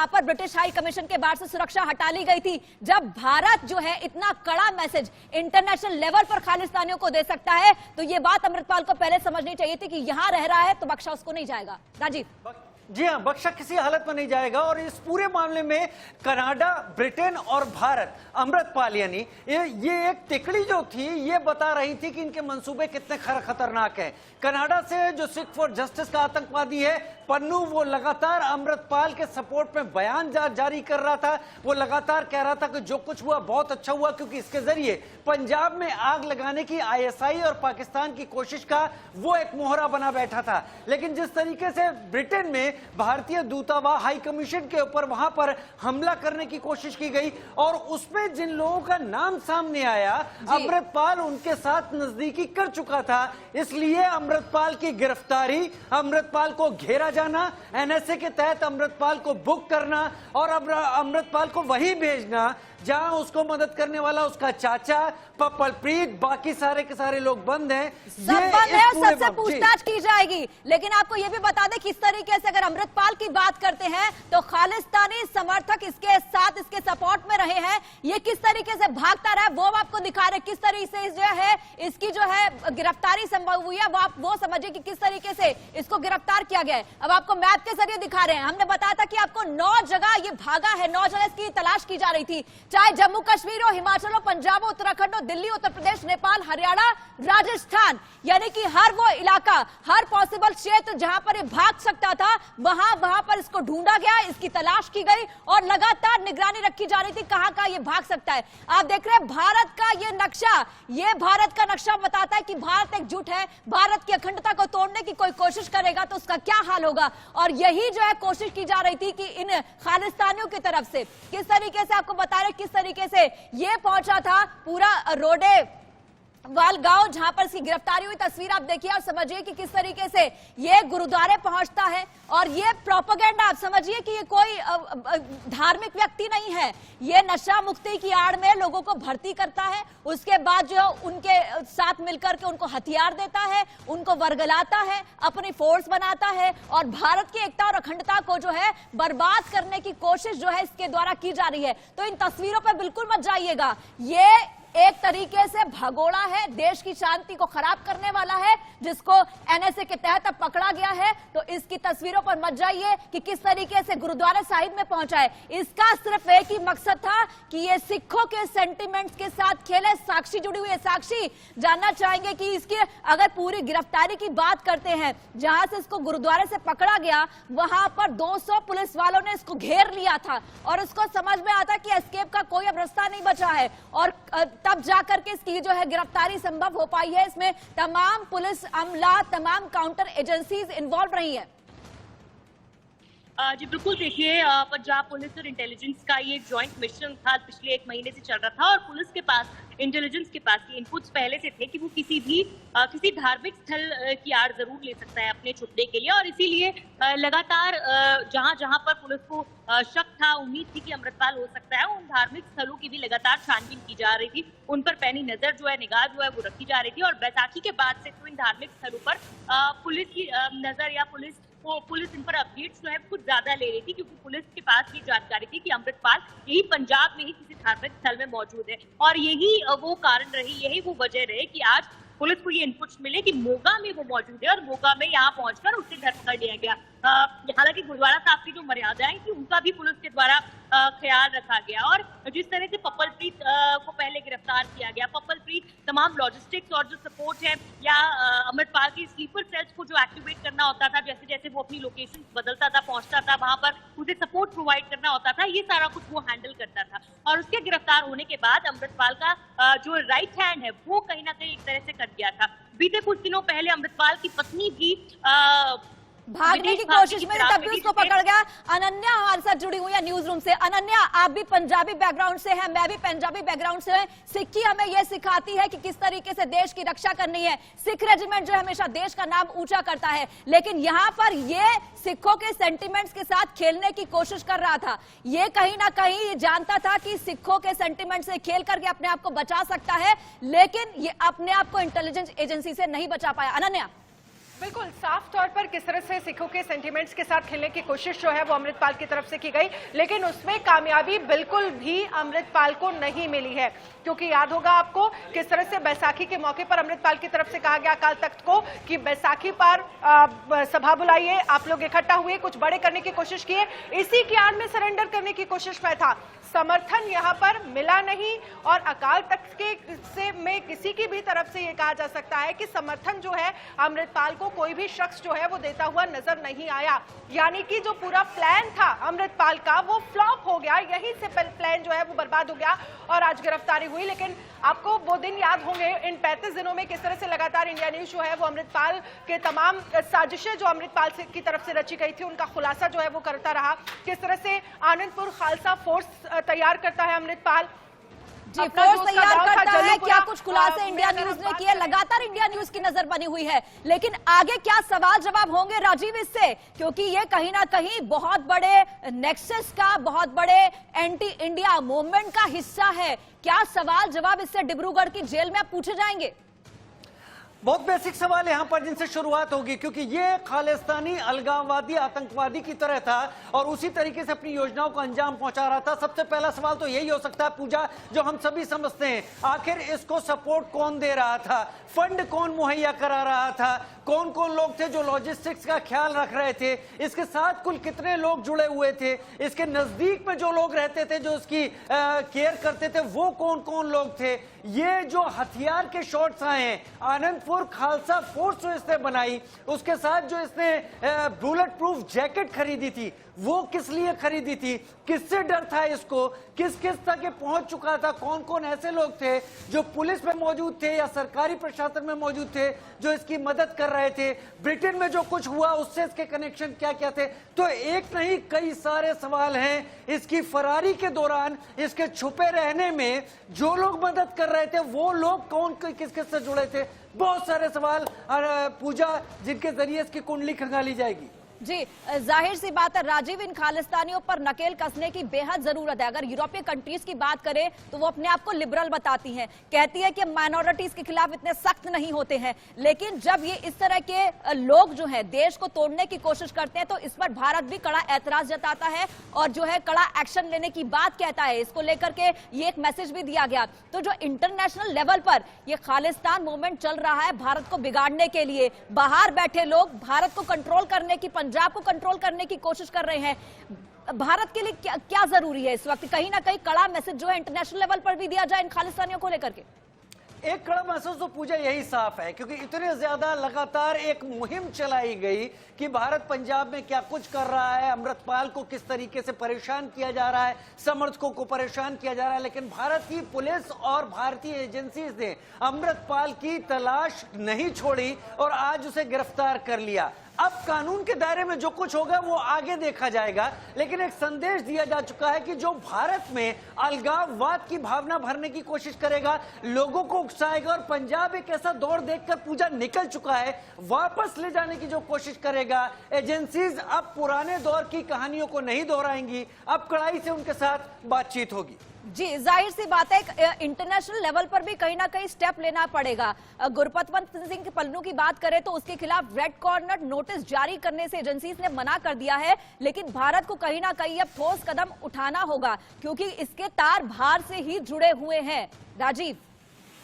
पर ब्रिटिश हाई कमीशन के बाहर से सुरक्षा हटा ली गई थी। जब भारत जो है इतना कड़ा मैसेज इंटरनेशनल लेवल पर खालिस्तानियों को दे सकता है, तो ये बात अमृतपाल को पहले समझनी चाहिए थी कि यहां रह रहा है तो बख्शा उसको नहीं जाएगा। राजीव। जी हाँ, बख्शा किसी हालत में नहीं जाएगा। और इस पूरे मामले में कनाडा, ब्रिटेन और भारत, अमृतपाल यानी ये एक तिकड़ी जो थी, ये बता रही थी कि इनके मंसूबे कितने खतरनाक हैं। कनाडा से जो सिख फॉर जस्टिस का आतंकवादी है पन्नू, वो लगातार अमृतपाल के सपोर्ट में बयान जारी कर रहा था। वो लगातार कह रहा था कि जो कुछ हुआ बहुत अच्छा हुआ, क्योंकि इसके जरिए पंजाब में आग लगाने की आईएसआई और पाकिस्तान की कोशिश का वो एक मोहरा बना बैठा था। लेकिन जिस तरीके से ब्रिटेन में भारतीय दूतावास हाई कमीशन के ऊपर वहां पर हमला करने की कोशिश की गई और उसमें जिन लोगों का नाम सामने आया, अमृतपाल उनके साथ नजदीकी कर चुका था। इसलिए अमृतपाल की गिरफ्तारी, अमृतपाल को घेरा जाना, एनएसए के तहत अमृतपाल को बुक करना और अमृतपाल को वही भेजना जहां उसको मदद करने वाला उसका चाचा पप्पलप्रीत, बाकी सारे के सारे लोग बंद हैं। सबसे पूछताछ की जाएगी। लेकिन आपको यह भी बता दें किस तरीके से अगर अमृतपाल की बात करते हैं तो खालिस्तानी समर्थक इसके साथ, इसके सपोर्ट में रहे हैं। ये किस तरीके से भागता रहा वो आपको दिखा रहे, किस तरीके से जो है इसकी जो है गिरफ्तारी संभव हुई है। वो आप वो समझिए कि किस तरीके से इसको गिरफ्तार किया गया है। अब आपको मैप के जरिए दिखा रहे हैं। हमने बताया था कि आपको 9 जगह ये भागा है, 9 जगह इसकी तलाश की जा रही थी, चाहे जम्मू कश्मीर हो, हिमाचल हो, पंजाब हो, उत्तराखंड हो, दिल्ली, उत्तर प्रदेश, नेपाल, हरियाणा, राजस्थान, यानी कि हर वो इलाका, हर पॉसिबल क्षेत्र जहां पर ये भाग सकता था वहां पर इसको ढूंढा गया, इसकी तलाश की गई और लगातार निगरानी रखी जा रही थी कहां ये भाग सकता है। आप देख रहे हैं भारत का ये नक्शा, ये भारत का नक्शा बताता है कि भारत एकजुट है। भारत की अखंडता को तोड़ने की कोई कोशिश करेगा तो उसका क्या हाल होगा। और यही जो है कोशिश की जा रही थी कि इन खालिस्तानियों की तरफ से किस तरीके से, आपको बता रहे किस तरीके से ये पहुंचा था पूरा रोडे वाल गांव जहां पर इसकी गिरफ्तारी हुई। तस्वीर आप देखिए और समझिए कि किस तरीके से ये गुरुद्वारे पहुंचता है और ये प्रोपेगेंडा, आप समझिए कि ये कोई धार्मिक व्यक्ति नहीं है, ये नशा मुक्ति की आड़ में लोगों को भर्ती करता है, उसके बाद जो उनके साथ मिलकर के उनको हथियार देता है, उनको वर्गलाता है, अपनी फोर्स बनाता है और भारत की एकता और अखंडता को जो है बर्बाद करने की कोशिश जो है इसके द्वारा की जा रही है। तो इन तस्वीरों पर बिल्कुल मत जाइएगा, ये एक तरीके से भगोड़ा है, देश की शांति को खराब करने वाला है, जिसको एनएसए के तहत अब पकड़ा गया है। तो इसकी तस्वीरों पर मत जाइए कि किस तरीके से गुरुद्वारा साहिब में पहुंचा है। इसका सिर्फ एक ही मकसद था कि ये सिखों के सेंटिमेंट्स के साथ खेले। साक्षी जुड़ी हुई है, साक्षी जानना चाहेंगे कि इसकी अगर पूरी गिरफ्तारी की बात करते हैं, जहां से इसको गुरुद्वारे से पकड़ा गया वहां पर 200 पुलिस वालों ने इसको घेर लिया था और उसको समझ में आता कि एस्केप का कोई अब रास्ता नहीं बचा है और तब जाकर के इसकी जो है गिरफ्तारी संभव हो पाई है। इसमें तमाम पुलिस अमला, तमाम काउंटर एजेंसीज इन्वॉल्व रही है। जी बिल्कुल, देखिए पंजाब पुलिस और इंटेलिजेंस का ये जॉइंट मिशन था, पिछले 1 महीने से चल रहा था और पुलिस के पास, इंटेलिजेंस के पास ये इनपुट्स पहले से थे कि वो किसी धार्मिक स्थल की आड़ जरूर ले सकता है अपने छुपने के लिए और इसीलिए लगातार जहां पर पुलिस को शक था, उम्मीद थी कि अमृतपाल हो सकता है, उन धार्मिक स्थलों की भी लगातार छानबीन की जा रही थी, उन पर पैनी नजर जो है, निगाह जो है वो रखी जा रही थी। और बैसाखी के बाद से तो इन धार्मिक स्थलों पर पुलिस की नजर या पुलिस इन पर अपडेट्स जो है कुछ ज्यादा ले रही थी, क्योंकि पुलिस के पास ये जानकारी थी कि अमृतपाल यही पंजाब में ही किसी धार्मिक स्थल में मौजूद है और यही वो कारण रही, यही वो वजह रहे कि आज पुलिस को ये इनपुट्स मिले कि मोगा में वो मौजूद है और मोगा में यहाँ पहुंचकर उससे घर पकड़ लिया गया। हालांकि गुरुद्वारा साहब की जो मर्यादाएं थी उनका भी पुलिस के द्वारा ख्याल रखा गया और जिस तरह से पप्पलप्रीत को पहले गिरफ्तार किया गया, पप्पलप्रीत तमाम लॉजिस्टिक्स और जो सपोर्ट है या अमृतपाल की स्लीपर सेल्स को जो एक्टिवेट करना होता था, जैसे जैसे वो अपनी लोकेशन बदलता था, पहुंचता था, वहां पर उसे सपोर्ट प्रोवाइड करना होता था, ये सारा कुछ वो हैंडल करता था। और उसके गिरफ्तार होने के बाद अमृतपाल का जो राइट हैंड है वो कहीं ना कहीं एक तरह से कट गया था। बीते कुछ दिनों पहले अमृतपाल की पत्नी भी भागने की कोशिश में तभी उसको पकड़ गया। अनन्या हमारे साथ जुड़ी हुई है न्यूज रूम से। अनन्या, आप भी पंजाबी बैकग्राउंड से हैं, मैं भी पंजाबी बैकग्राउंड से हैं। सिक्की हमें यह सिखाती है कि किस तरीके से देश की रक्षा करनी है। सिख रेजिमेंट जो है हमेशा देश का नाम ऊंचा करता है, लेकिन यहाँ पर ये सिखों के सेंटिमेंट्स के साथ खेलने की कोशिश कर रहा था। ये कहीं ना कहीं जानता था कि सिखों के सेंटिमेंट से खेल करके अपने आप को बचा सकता है, लेकिन ये अपने आप को इंटेलिजेंस एजेंसी से नहीं बचा पाया। अनन्या, बिल्कुल साफ तौर पर किस तरह से सिखों के सेंटिमेंट्स के साथ खेलने की कोशिश जो है वो अमृतपाल की तरफ से की गई, लेकिन उसमें कामयाबी बिल्कुल भी अमृतपाल को नहीं मिली है। क्योंकि याद होगा आपको किस तरह से बैसाखी के मौके पर अमृतपाल की तरफ से कहा गया अकाल तख्त को कि बैसाखी पर सभा बुलाइए, आप लोग इकट्ठा हुए, कुछ बड़े करने की कोशिश किए, इसी की आड़ में सरेंडर करने की कोशिश में था। समर्थन यहां पर मिला नहीं और अकाल तख्त के में किसी की भी तरफ से यह कहा जा सकता है कि समर्थन जो है अमृतपाल को को कोई भी शख्स जो है वो देता हुआ नजर नहीं आया। यानी कि जो पूरा प्लान था अमृतपाल का वो फ्लॉप हो गया, यहीं से प्लान जो है वो बर्बाद हो गया और आज गिरफ्तारी हुई। लेकिन आपको वो दिन याद होंगे इन 35 दिनों में किस तरह से लगातार इंडिया न्यूज जो है वो अमृतपाल के तमाम साजिशें जो अमृतपाल की तरफ से रची गई थी उनका खुलासा जो है वो करता रहा। किस तरह से आनंदपुर खालसा फोर्स तैयार करता है अमृतपाल, जी फोर्स तैयार करता है, क्या कुछ खुलासे इंडिया न्यूज ने किए, लगातार इंडिया न्यूज की नजर बनी हुई है। लेकिन आगे क्या सवाल जवाब होंगे राजीव इससे, क्योंकि ये कहीं ना कहीं बहुत बड़े नेक्सस का, बहुत बड़े एंटी इंडिया मूवमेंट का हिस्सा है। क्या सवाल जवाब इससे डिब्रूगढ़ की जेल में पूछे जाएंगे? बहुत बेसिक सवाल यहां पर जिनसे शुरुआत होगी, क्योंकि ये खालिस्तानी अलगाववादी आतंकवादी की तरह था और उसी तरीके से अपनी योजनाओं को अंजाम पहुंचा रहा था। सबसे पहला सवाल तो यही हो सकता है पूजा, जो हम सभी समझते हैं, आखिर इसको सपोर्ट कौन दे रहा था, फंड कौन मुहैया करा रहा था, कौन कौन लोग थे जो लॉजिस्टिक्स का ख्याल रख रहे थे, इसके साथ कुल कितने लोग जुड़े हुए थे, इसके नजदीक में जो लोग रहते थे जो इसकी केयर करते थे वो कौन कौन लोग थे। ये जो हथियार के शॉट्स आए हैं, आनंदपुर खालसा फोर्स जो इसने बनाई, उसके साथ जो इसने बुलेट प्रूफ जैकेट खरीदी थी वो किस लिए खरीदी थी, किससे डर था इसको, किस किस तक ये पहुंच चुका था, कौन कौन ऐसे लोग थे जो पुलिस में मौजूद थे या सरकारी प्रशासन में मौजूद थे जो इसकी मदद कर रहे थे, ब्रिटेन में जो कुछ हुआ उससे इसके कनेक्शन क्या क्या थे। तो एक नहीं कई सारे सवाल हैं। इसकी फरारी के दौरान इसके छुपे रहने में जो लोग मदद कर रहे थे वो लोग कौन किस किस से जुड़े थे, बहुत सारे सवाल पूजा जिनके जरिए इसकी कुंडली खंगाली जाएगी। जी जाहिर सी बात है राजीव, इन खालिस्तानियों पर नकेल कसने की बेहद जरूरत है। अगर यूरोपीय कंट्रीज की बात करें तो वो अपने आप को लिबरल बताती हैं, कहती है कि माइनॉरिटीज के खिलाफ इतने सख्त नहीं होते हैं, लेकिन जब ये इस तरह के लोग जो है देश को तोड़ने की कोशिश करते हैं तो इस पर भारत भी कड़ा ऐतराज जताता है और जो है कड़ा एक्शन लेने की बात कहता है। इसको लेकर के ये एक मैसेज भी दिया गया। तो जो इंटरनेशनल लेवल पर ये खालिस्तान मूवमेंट चल रहा है भारत को बिगाड़ने के लिए, बाहर बैठे लोग भारत को कंट्रोल करने की, पंजाब को कंट्रोल करने की कोशिश कर रहे हैं, भारत के लिए क्या जरूरी है इस वक्त कहीं ना कहीं कड़ा मैसेज जो है इंटरनेशनल लेवल पर भी दिया जाए इन खालिस्तानियों को लेकर के? एक कड़ा महसूस तो पूजा यही साफ है, क्योंकि इतने ज्यादा लगातार एक मुहिम चलाई गई कि भारत पंजाब में क्या कुछ कर रहा है, अमृतपाल को किस तरीके से परेशान किया जा रहा है, समर्थकों को परेशान किया जा रहा है, लेकिन भारत की पुलिस और भारतीय एजेंसीज ने अमृतपाल की तलाश नहीं छोड़ी और आज उसे गिरफ्तार कर लिया। अब कानून के दायरे में जो कुछ होगा वो आगे देखा जाएगा, लेकिन एक संदेश दिया जा चुका है कि जो भारत में अलगाववाद की भावना भरने की कोशिश करेगा, लोगों को उकसाएगा और पंजाब एक ऐसा दौर देखकर पूजा निकल चुका है, वापस ले जाने की जो कोशिश करेगा, एजेंसीज अब पुराने दौर की कहानियों को नहीं दोहराएंगी, अब कड़ाई से उनके साथ बातचीत होगी। जी जाहिर सी बात है इंटरनेशनल लेवल पर भी कहीं ना कहीं स्टेप लेना पड़ेगा। गुरपतवंत सिंह के पन्नू की बात करें तो उसके खिलाफ रेड कॉर्नर नोटिस जारी करने से एजेंसीज ने मना कर दिया है, लेकिन भारत को कहीं ना कहीं अब ठोस कदम उठाना होगा क्योंकि इसके तार बाहर से ही जुड़े हुए हैं। राजीव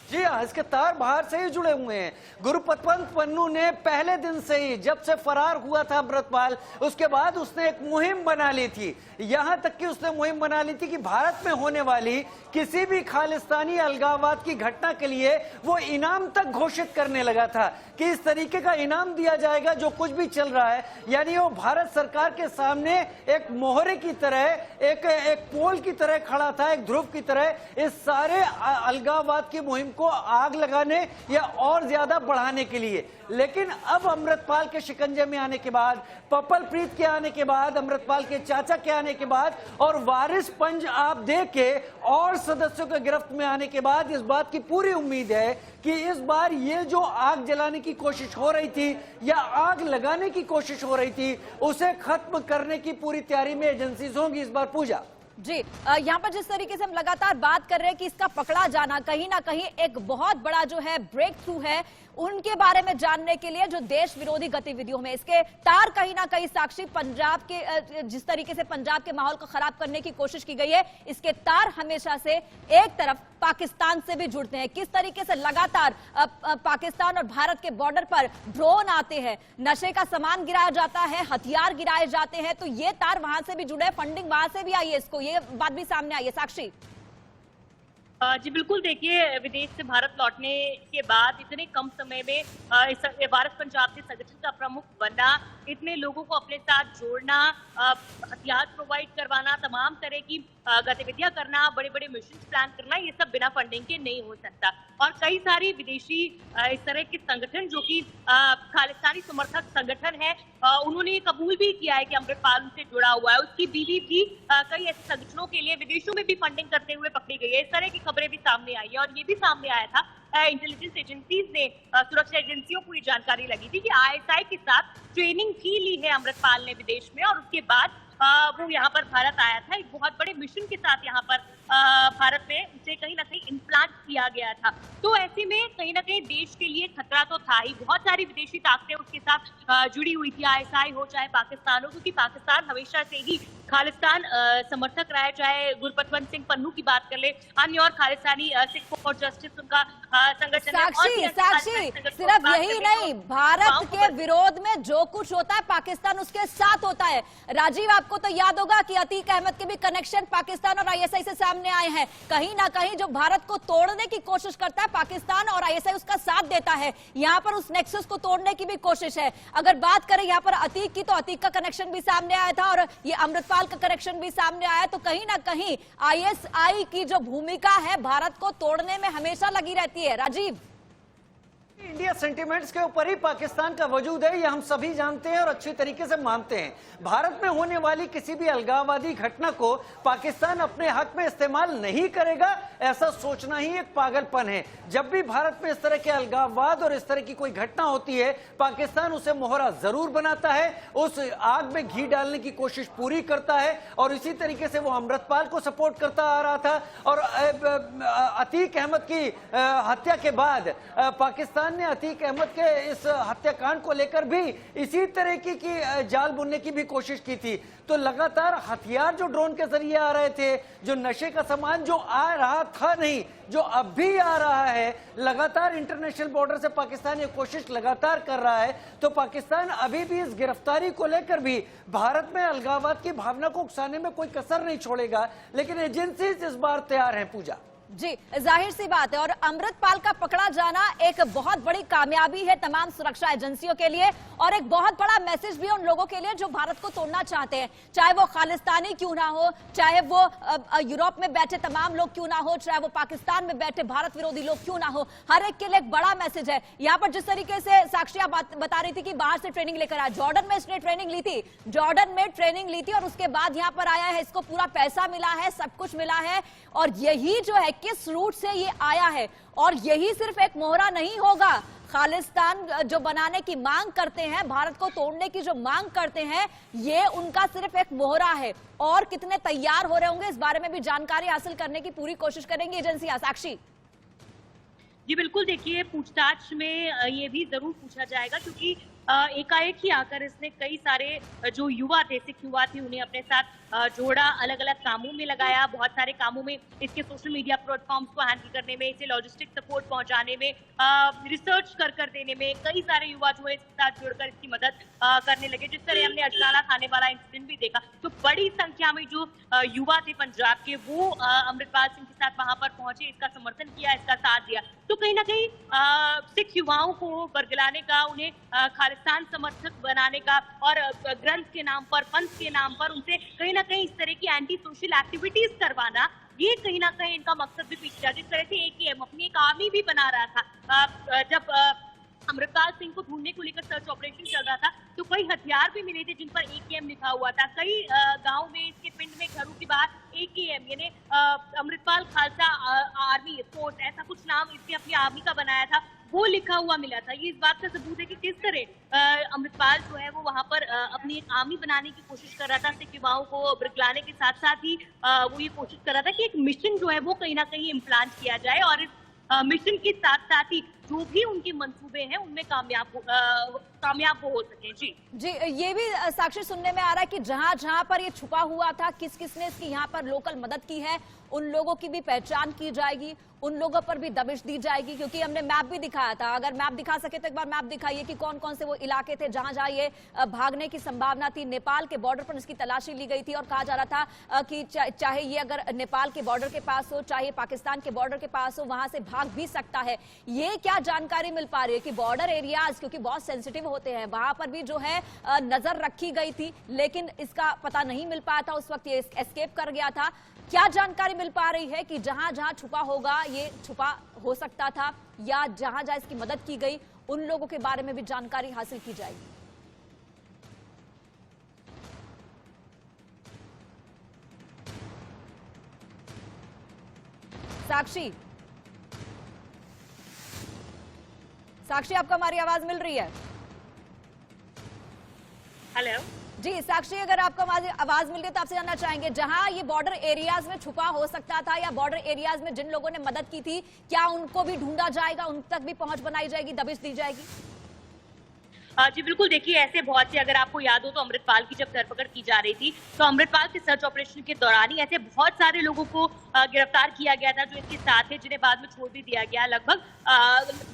जी हाँ, इसके तार बाहर से ही जुड़े हुए हैं। गुरपतवंत पन्नू ने पहले दिन से ही, जब से फरार हुआ था अमृतपाल, उसके बाद उसने एक मुहिम बना ली थी, यहां तक कि उसने मुहिम बना ली थी कि भारत में होने वाली किसी भी खालिस्तानी अलगाववाद की घटना के लिए वो इनाम तक घोषित करने लगा था कि इस तरीके का इनाम दिया जाएगा जो कुछ भी चल रहा है। यानी वो भारत सरकार के सामने एक मोहरे की तरह, एक पोल की तरह खड़ा था, एक ध्रुव की तरह, इस सारे अलगाववाद की मुहिम को आग लगाने या और ज्यादा बढ़ाने के लिए। लेकिन अब अमृतपाल के शिकंजे में आने के बाद, पपल प्रीत के आने के बाद, अमृतपाल के चाचा के आने के बाद और वारिस पंज आप दे के और सदस्यों के गिरफ्त में आने के बाद इस बात की पूरी उम्मीद है कि इस बार ये जो आग जलाने की कोशिश हो रही थी या आग लगाने की कोशिश हो रही थी उसे खत्म करने की पूरी तैयारी में एजेंसीज होंगी इस बार। पूजा जी यहाँ पर जिस तरीके से हम लगातार बात कर रहे हैं कि इसका पकड़ा जाना कहीं ना कहीं एक बहुत बड़ा जो है ब्रेक थ्रू है उनके बारे में जानने के लिए जो देश विरोधी गतिविधियों में इसके तार कहीं ना कहीं साक्षी, पंजाब के जिस तरीके से पंजाब के माहौल को खराब करने की कोशिश की गई है, इसके तार हमेशा से एक तरफ पाकिस्तान से भी जुड़ते हैं। किस तरीके से लगातार पाकिस्तान और भारत के बॉर्डर पर ड्रोन आते हैं, नशे का सामान गिराया जाता है, हथियार गिराए जाते हैं, तो ये तार वहां से भी जुड़े, फंडिंग वहां से भी आई है, इसको ये बात भी सामने आई है। साक्षी जी बिल्कुल, देखिए विदेश से भारत लौटने के बाद इतने कम समय में भारत पंजाब के संगठन का प्रमुख बनना, इतने लोगों को अपने साथ जोड़ना, हथियार प्रोवाइड करवाना, तमाम तरह की गतिविधियां करना, बड़े बड़े मिशन प्लान करना, ये सब बिना फंडिंग के नहीं हो सकता। और कई सारी विदेशी इस तरह के संगठन जो कि खालिस्तानी समर्थक संगठन है, उन्होंने कबूल भी किया है कि अमृतपाल उनसे जुड़ा हुआ है। उसकी बीवी भी कई ऐसे संगठनों के लिए विदेशों में भी फंडिंग करते हुए पकड़ी गई है। इस तरह की खबरें भी सामने आई है और ये भी सामने आया था, इंटेलिजेंस एजेंसीज ने, सुरक्षा एजेंसियों को ये जानकारी लगी थी कि आईएसआई के साथ ट्रेनिंग भी ली है अमृतपाल ने विदेश में, और उसके बाद वो यहाँ पर भारत आया था। एक बहुत बड़े मिशन के साथ यहाँ पर भारत में उसे कहीं ना कहीं इम्प्लांट किया गया था। तो ऐसे में कहीं ना कहीं देश के लिए खतरा तो था ही। बहुत सारी विदेशी ताकतें उसके साथ जुड़ी हुई थी, आईएसआई हो चाहे पाकिस्तान हो, क्योंकि पाकिस्तान हमेशा से ही खालिस्तान समर्थक रहा है। चाहे गुरपतवंत सिंह पन्नू की बात कर ले, अन्य और खालिस्तानी सिख फॉर जस्टिस उनका संगठन है। साक्षी, सिर्फ यही नहीं, भारत के विरोध में जो कुछ होता है पाकिस्तान उसके साथ होता है। राजीव, आपको तो याद होगा कि अतीक अहमद के भी कनेक्शन पाकिस्तान और आईएसआई से सामने आए हैं। कहीं ना कहीं जो भारत को तोड़ने की कोशिश करता है पाकिस्तान, और आईएसआई उसका साथ देता है। यहाँ पर उस नेक्सस को तोड़ने की भी कोशिश है। अगर बात करें यहाँ पर अतीक की, तो अतीक का कनेक्शन भी सामने आया था और ये अमृतपाल का कनेक्शन भी सामने आया। तो कहीं ना कहीं आईएसआई की जो भूमिका है भारत को तोड़ने में हमेशा लगी रहती है। राजीव, इंडिया सेंटिमेंट्स के ऊपर ही पाकिस्तान का वजूद है, ये हम सभी जानते हैं और अच्छी तरीके से मानते हैं। भारत में होने वाली किसी भी अलगाववादी घटना को पाकिस्तान अपने हक में इस्तेमाल नहीं करेगा, ऐसा सोचना ही एक पागलपन है। जब भी भारत में इस तरह के अलगाववाद और इस तरह की कोई घटना होती है, पाकिस्तान उसे मोहरा जरूर बनाता है, उस आग में घी डालने की कोशिश पूरी करता है। और इसी तरीके से वो अमृतपाल को सपोर्ट करता आ रहा था। और अतीक अहमद की हत्या के बाद पाकिस्तान ने अतीक अहमद के इस हत्याकांड को लेकर भी इसी तरह की जाल बुनने की भी कोशिश की थी। तो लगातार हथियार जो ड्रोन के जरिए आ रहे थे, जो नशे का सामान जो आ रहा था नहीं, जो अब भी आ रहा है, लगातार इंटरनेशनल बॉर्डर से पाकिस्तान ये कोशिश लगातार कर रहा है। तो पाकिस्तान अभी भी इस गिरफ्तारी को लेकर भी भारत में अलगाववाद की भावना को उकसाने में कोई कसर नहीं छोड़ेगा। लेकिन एजेंसीज इस बार तैयार हैं। पूजा जी, जाहिर सी बात है, और अमृतपाल का पकड़ा जाना एक बहुत बड़ी कामयाबी है तमाम सुरक्षा एजेंसियों के लिए, और एक बहुत बड़ा मैसेज भी है उन लोगों के लिए जो भारत को तोड़ना चाहते हैं, चाहे वो खालिस्तानी क्यों ना हो, चाहे वो यूरोप में बैठे तमाम लोग क्यों ना हो, चाहे वो पाकिस्तान में बैठे भारत विरोधी लोग क्यों ना हो, हर एक के लिए एक बड़ा मैसेज है। यहाँ पर जिस तरीके से साक्षी बता रही थी कि बाहर से ट्रेनिंग लेकर आया, जॉर्डन में इसने ट्रेनिंग ली थी, जॉर्डन में ट्रेनिंग ली थी और उसके बाद यहाँ पर आया है, इसको पूरा पैसा मिला है, सब कुछ मिला है, और यही जो है किस रूट से ये आया है। और यही सिर्फ एक मोहरा नहीं होगा, खालिस्तान जो बनाने की मांग करते हैं, भारत को तोड़ने की जो मांग करते हैं, ये उनका सिर्फ एक मोहरा है। और कितने तैयार हो रहे होंगे इस बारे में भी जानकारी हासिल करने की पूरी कोशिश करेंगी एजेंसियां। साक्षी जी बिल्कुल, देखिए पूछताछ में ये भी जरूर पूछा जाएगा, क्योंकि एकाएक ही आकर इसने कई सारे जो युवा थे, सिख युवा थे, उन्हें अपने साथ जोड़ा, अलग अलग कामों में लगाया, बहुत सारे कामों में इसके सोशल मीडिया प्लेटफॉर्म्स को हैंडल करने में, इसे लॉजिस्टिक सपोर्ट पहुंचाने में, रिसर्च कर देने में, कई सारे युवा जो है इसके साथ जुड़कर इसकी मदद करने लगे। जिस तरह हमने अजनाला खाने वाला इंसिडेंट भी देखा, तो बड़ी संख्या में जो युवा थे पंजाब के, वो अमृतपाल सिंह के साथ वहां पर पहुंचे, इसका समर्थन किया, इसका साथ दिया। तो कहीं ना कहीं सिख युवाओं को बरगलाने का, उन्हें खालिस्तान समर्थक बनाने का, और ग्रंथ के नाम पर, पंथ के नाम पर उनसे कहीं ना कहीं इस तरह की एंटी सोशल एक्टिविटीज करवाना, ये कहीं ना कहीं इनका मकसद भी पीछे था। जिस तरह से एकेएम अपनी एक आर्मी भी बना रहा था, जब अमृतपाल सिंह को ढूंढने को लेकर सर्च ऑपरेशन चल रहा था, तो कई हथियार भी मिले थे जिन पर एकेएम लिखा हुआ था। कई गांव में, इसके पिंड में, घरों के बाहर एकेएम यानी अमृतपाल खालसा आर्मी फोर्स, ऐसा कुछ नाम इसने अपनी आर्मी का बनाया था, वो लिखा हुआ मिला था। ये इस बात का सबूत है कि किस तरह अमृतपाल जो है वो वहां पर अपनी एक आर्मी बनाने की कोशिश कर रहा था, सिख युवाओं को बरगलाने के साथ साथ ही वो ये कोशिश कर रहा था कि एक मिशन जो है वो कहीं ना कहीं इम्प्लांट किया जाए, और इस मिशन के साथ साथ ही जो भी उनके मंसूबे हैं उनमें कामयाब हो सके। जी जी, ये भी साक्षी सुनने में आ रहा है कि जहां जहां पर ये छुपा हुआ था, किस किसने इसकी यहाँ पर लोकल मदद की है, उन लोगों की भी पहचान की जाएगी, उन लोगों पर भी दबिश दी जाएगी, क्योंकि हमने मैप भी दिखाया था। अगर मैप दिखा सके तो एक बार मैप दिखाइए कि कौन कौन से वो इलाके थे जहां जहां ये भागने की संभावना थी। नेपाल के बॉर्डर पर इसकी तलाशी ली गई थी और कहा जा रहा था कि चाहे ये अगर नेपाल के बॉर्डर के पास हो, चाहे पाकिस्तान के बॉर्डर के पास हो, वहां से भाग भी सकता है। ये क्या जानकारी मिल पा रही है कि बॉर्डर एरियाज क्योंकि बहुत सेंसिटिव होते हैं, वहां पर भी जो है नजर रखी गई थी, लेकिन इसका पता नहीं मिल पाया था, उस वक्त ये एस्केप कर गया था। क्या जानकारी मिल पा रही है कि जहां जहां छुपा होगा ये छुपा हो सकता था, या जहां जहां इसकी मदद की गई उन लोगों के बारे में भी जानकारी हासिल की जाएगी? साक्षी, आपको हमारी आवाज मिल रही है? हेलो जी साक्षी, अगर आपको हमारी आवाज मिल रही है तो आपसे जानना चाहेंगे, जहां ये बॉर्डर एरियाज में छुपा हो सकता था या बॉर्डर एरियाज में जिन लोगों ने मदद की थी, क्या उनको भी ढूंढा जाएगा, उन तक भी पहुंच बनाई जाएगी, दबिश दी जाएगी? जी बिल्कुल, देखिए ऐसे बहुत से, अगर आपको याद हो तो अमृतपाल की जब धरपकड़ की जा रही थी तो अमृतपाल के सर्च ऑपरेशन के दौरान ही ऐसे बहुत सारे लोगों को गिरफ्तार किया गया था जो इसके साथ थे, जिन्हें बाद में छोड़ भी दिया गया। लगभग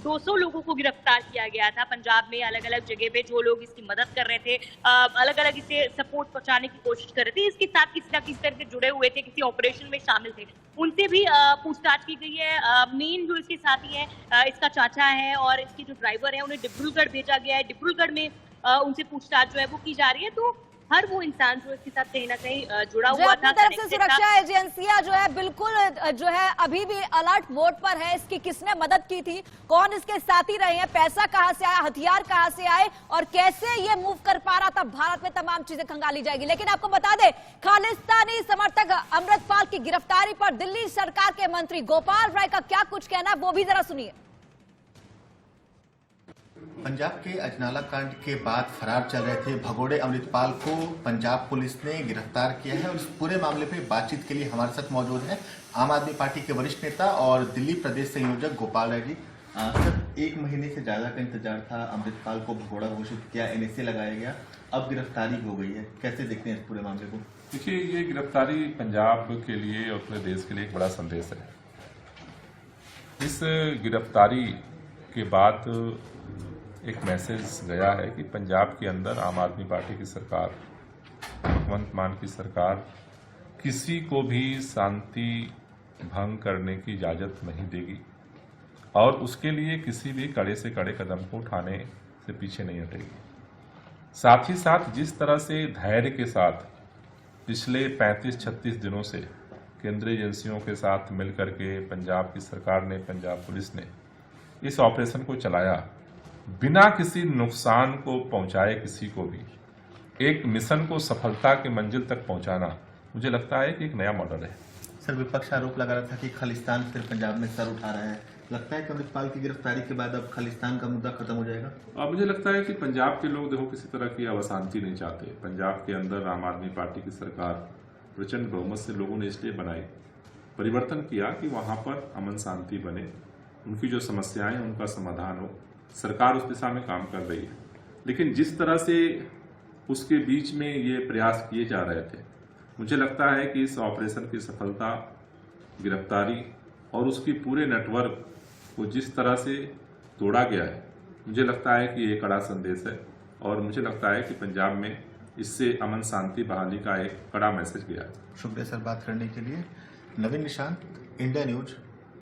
200 लोगों को गिरफ्तार किया गया था पंजाब में, अलग अलग जगह पे जो लोग इसकी मदद कर रहे थे, अलग अलग इसे सपोर्ट पहुंचाने की कोशिश कर रहे थे, इसके साथ किसी न किसी तरह से जुड़े हुए थे, किसी ऑपरेशन में शामिल थे, उनसे भी पूछताछ की गई है। मेन जो इसके साथी है इसका चाचा है और इसके जो ड्राइवर है उन्हें डिब्रूगढ़ भेजा गया है। डिब्रूगढ़ में उनसे पूछताछ जो है वो की जा रही है। तो हर वो इंसान जो इसके साथ कहीं ना कहीं जुड़ा हुआ था, तरफ से सुरक्षा एजेंसियां जो है बिल्कुल जो है अभी भी अलर्ट मोड पर है। इसकी किसने मदद की थी, कौन इसके साथी रहे हैं, पैसा कहां से आया, हथियार कहां से आए और कैसे ये मूव कर पा रहा था भारत में, तमाम चीजें खंगाली जाएगी। लेकिन आपको बता दें, खालिस्तानी समर्थक अमृतपाल की गिरफ्तारी पर दिल्ली सरकार के मंत्री गोपाल राय का क्या कुछ कहना है, वो भी जरा सुनिए। पंजाब के अजनाला कांड के बाद फरार चल रहे थे भगोड़े अमृतपाल को पंजाब पुलिस ने गिरफ्तार किया है और इस पूरे मामले पे बातचीत के लिए हमारे साथ मौजूद है आम आदमी पार्टी के वरिष्ठ नेता और दिल्ली प्रदेश संयोजक गोपाल राय जी। सर, 1 महीने से ज्यादा का इंतजार था, अमृतपाल को भगोड़ा घोषित किया, NSA लगाया गया, अब गिरफ्तारी हो गई है, कैसे देखते हैं इस पूरे मामले को? देखिए, ये गिरफ्तारी पंजाब के लिए और पूरे देश के लिए एक बड़ा संदेश है। इस गिरफ्तारी के बाद एक मैसेज गया है कि पंजाब के अंदर आम आदमी पार्टी की सरकार, भगवंत मान की सरकार किसी को भी शांति भंग करने की इजाज़त नहीं देगी और उसके लिए किसी भी कड़े से कड़े कदम को उठाने से पीछे नहीं हटेगी। साथ ही साथ जिस तरह से धैर्य के साथ पिछले 35-36 दिनों से केंद्रीय एजेंसियों के साथ मिलकर के पंजाब की सरकार ने, पंजाब पुलिस ने इस ऑपरेशन को चलाया, बिना किसी नुकसान को पहुंचाए किसी को भी एक मिशन को सफलता के मंजिल तक पहुंचाना, मुझे लगता है कि एक नया मॉडल है। सर, विपक्ष आरोप लगा रहा था कि खालिस्तान फिर पंजाब में सर उठा रहा है, लगता है कि अमृतपाल की गिरफ्तारी के बाद अब खालिस्तान का मुद्दा खत्म हो जाएगा? अब मुझे लगता है कि पंजाब के लोग देखो किसी तरह की अशांति नहीं चाहते। पंजाब के अंदर आम आदमी पार्टी की सरकार प्रचंड बहुमत से लोगों ने इसलिए बनाई, परिवर्तन किया कि वहां पर अमन शांति बने, उनकी जो समस्याएं उनका समाधान हो। सरकार उस दिशा में काम कर रही है, लेकिन जिस तरह से उसके बीच में ये प्रयास किए जा रहे थे, मुझे लगता है कि इस ऑपरेशन की सफलता, गिरफ्तारी और उसकी पूरे नेटवर्क को जिस तरह से तोड़ा गया है, मुझे लगता है कि ये कड़ा संदेश है और मुझे लगता है कि पंजाब में इससे अमन शांति बहाली का एक कड़ा मैसेज गया है। शुक्रिया सर बात करने के लिए। नवीन निशांत, इंडिया न्यूज,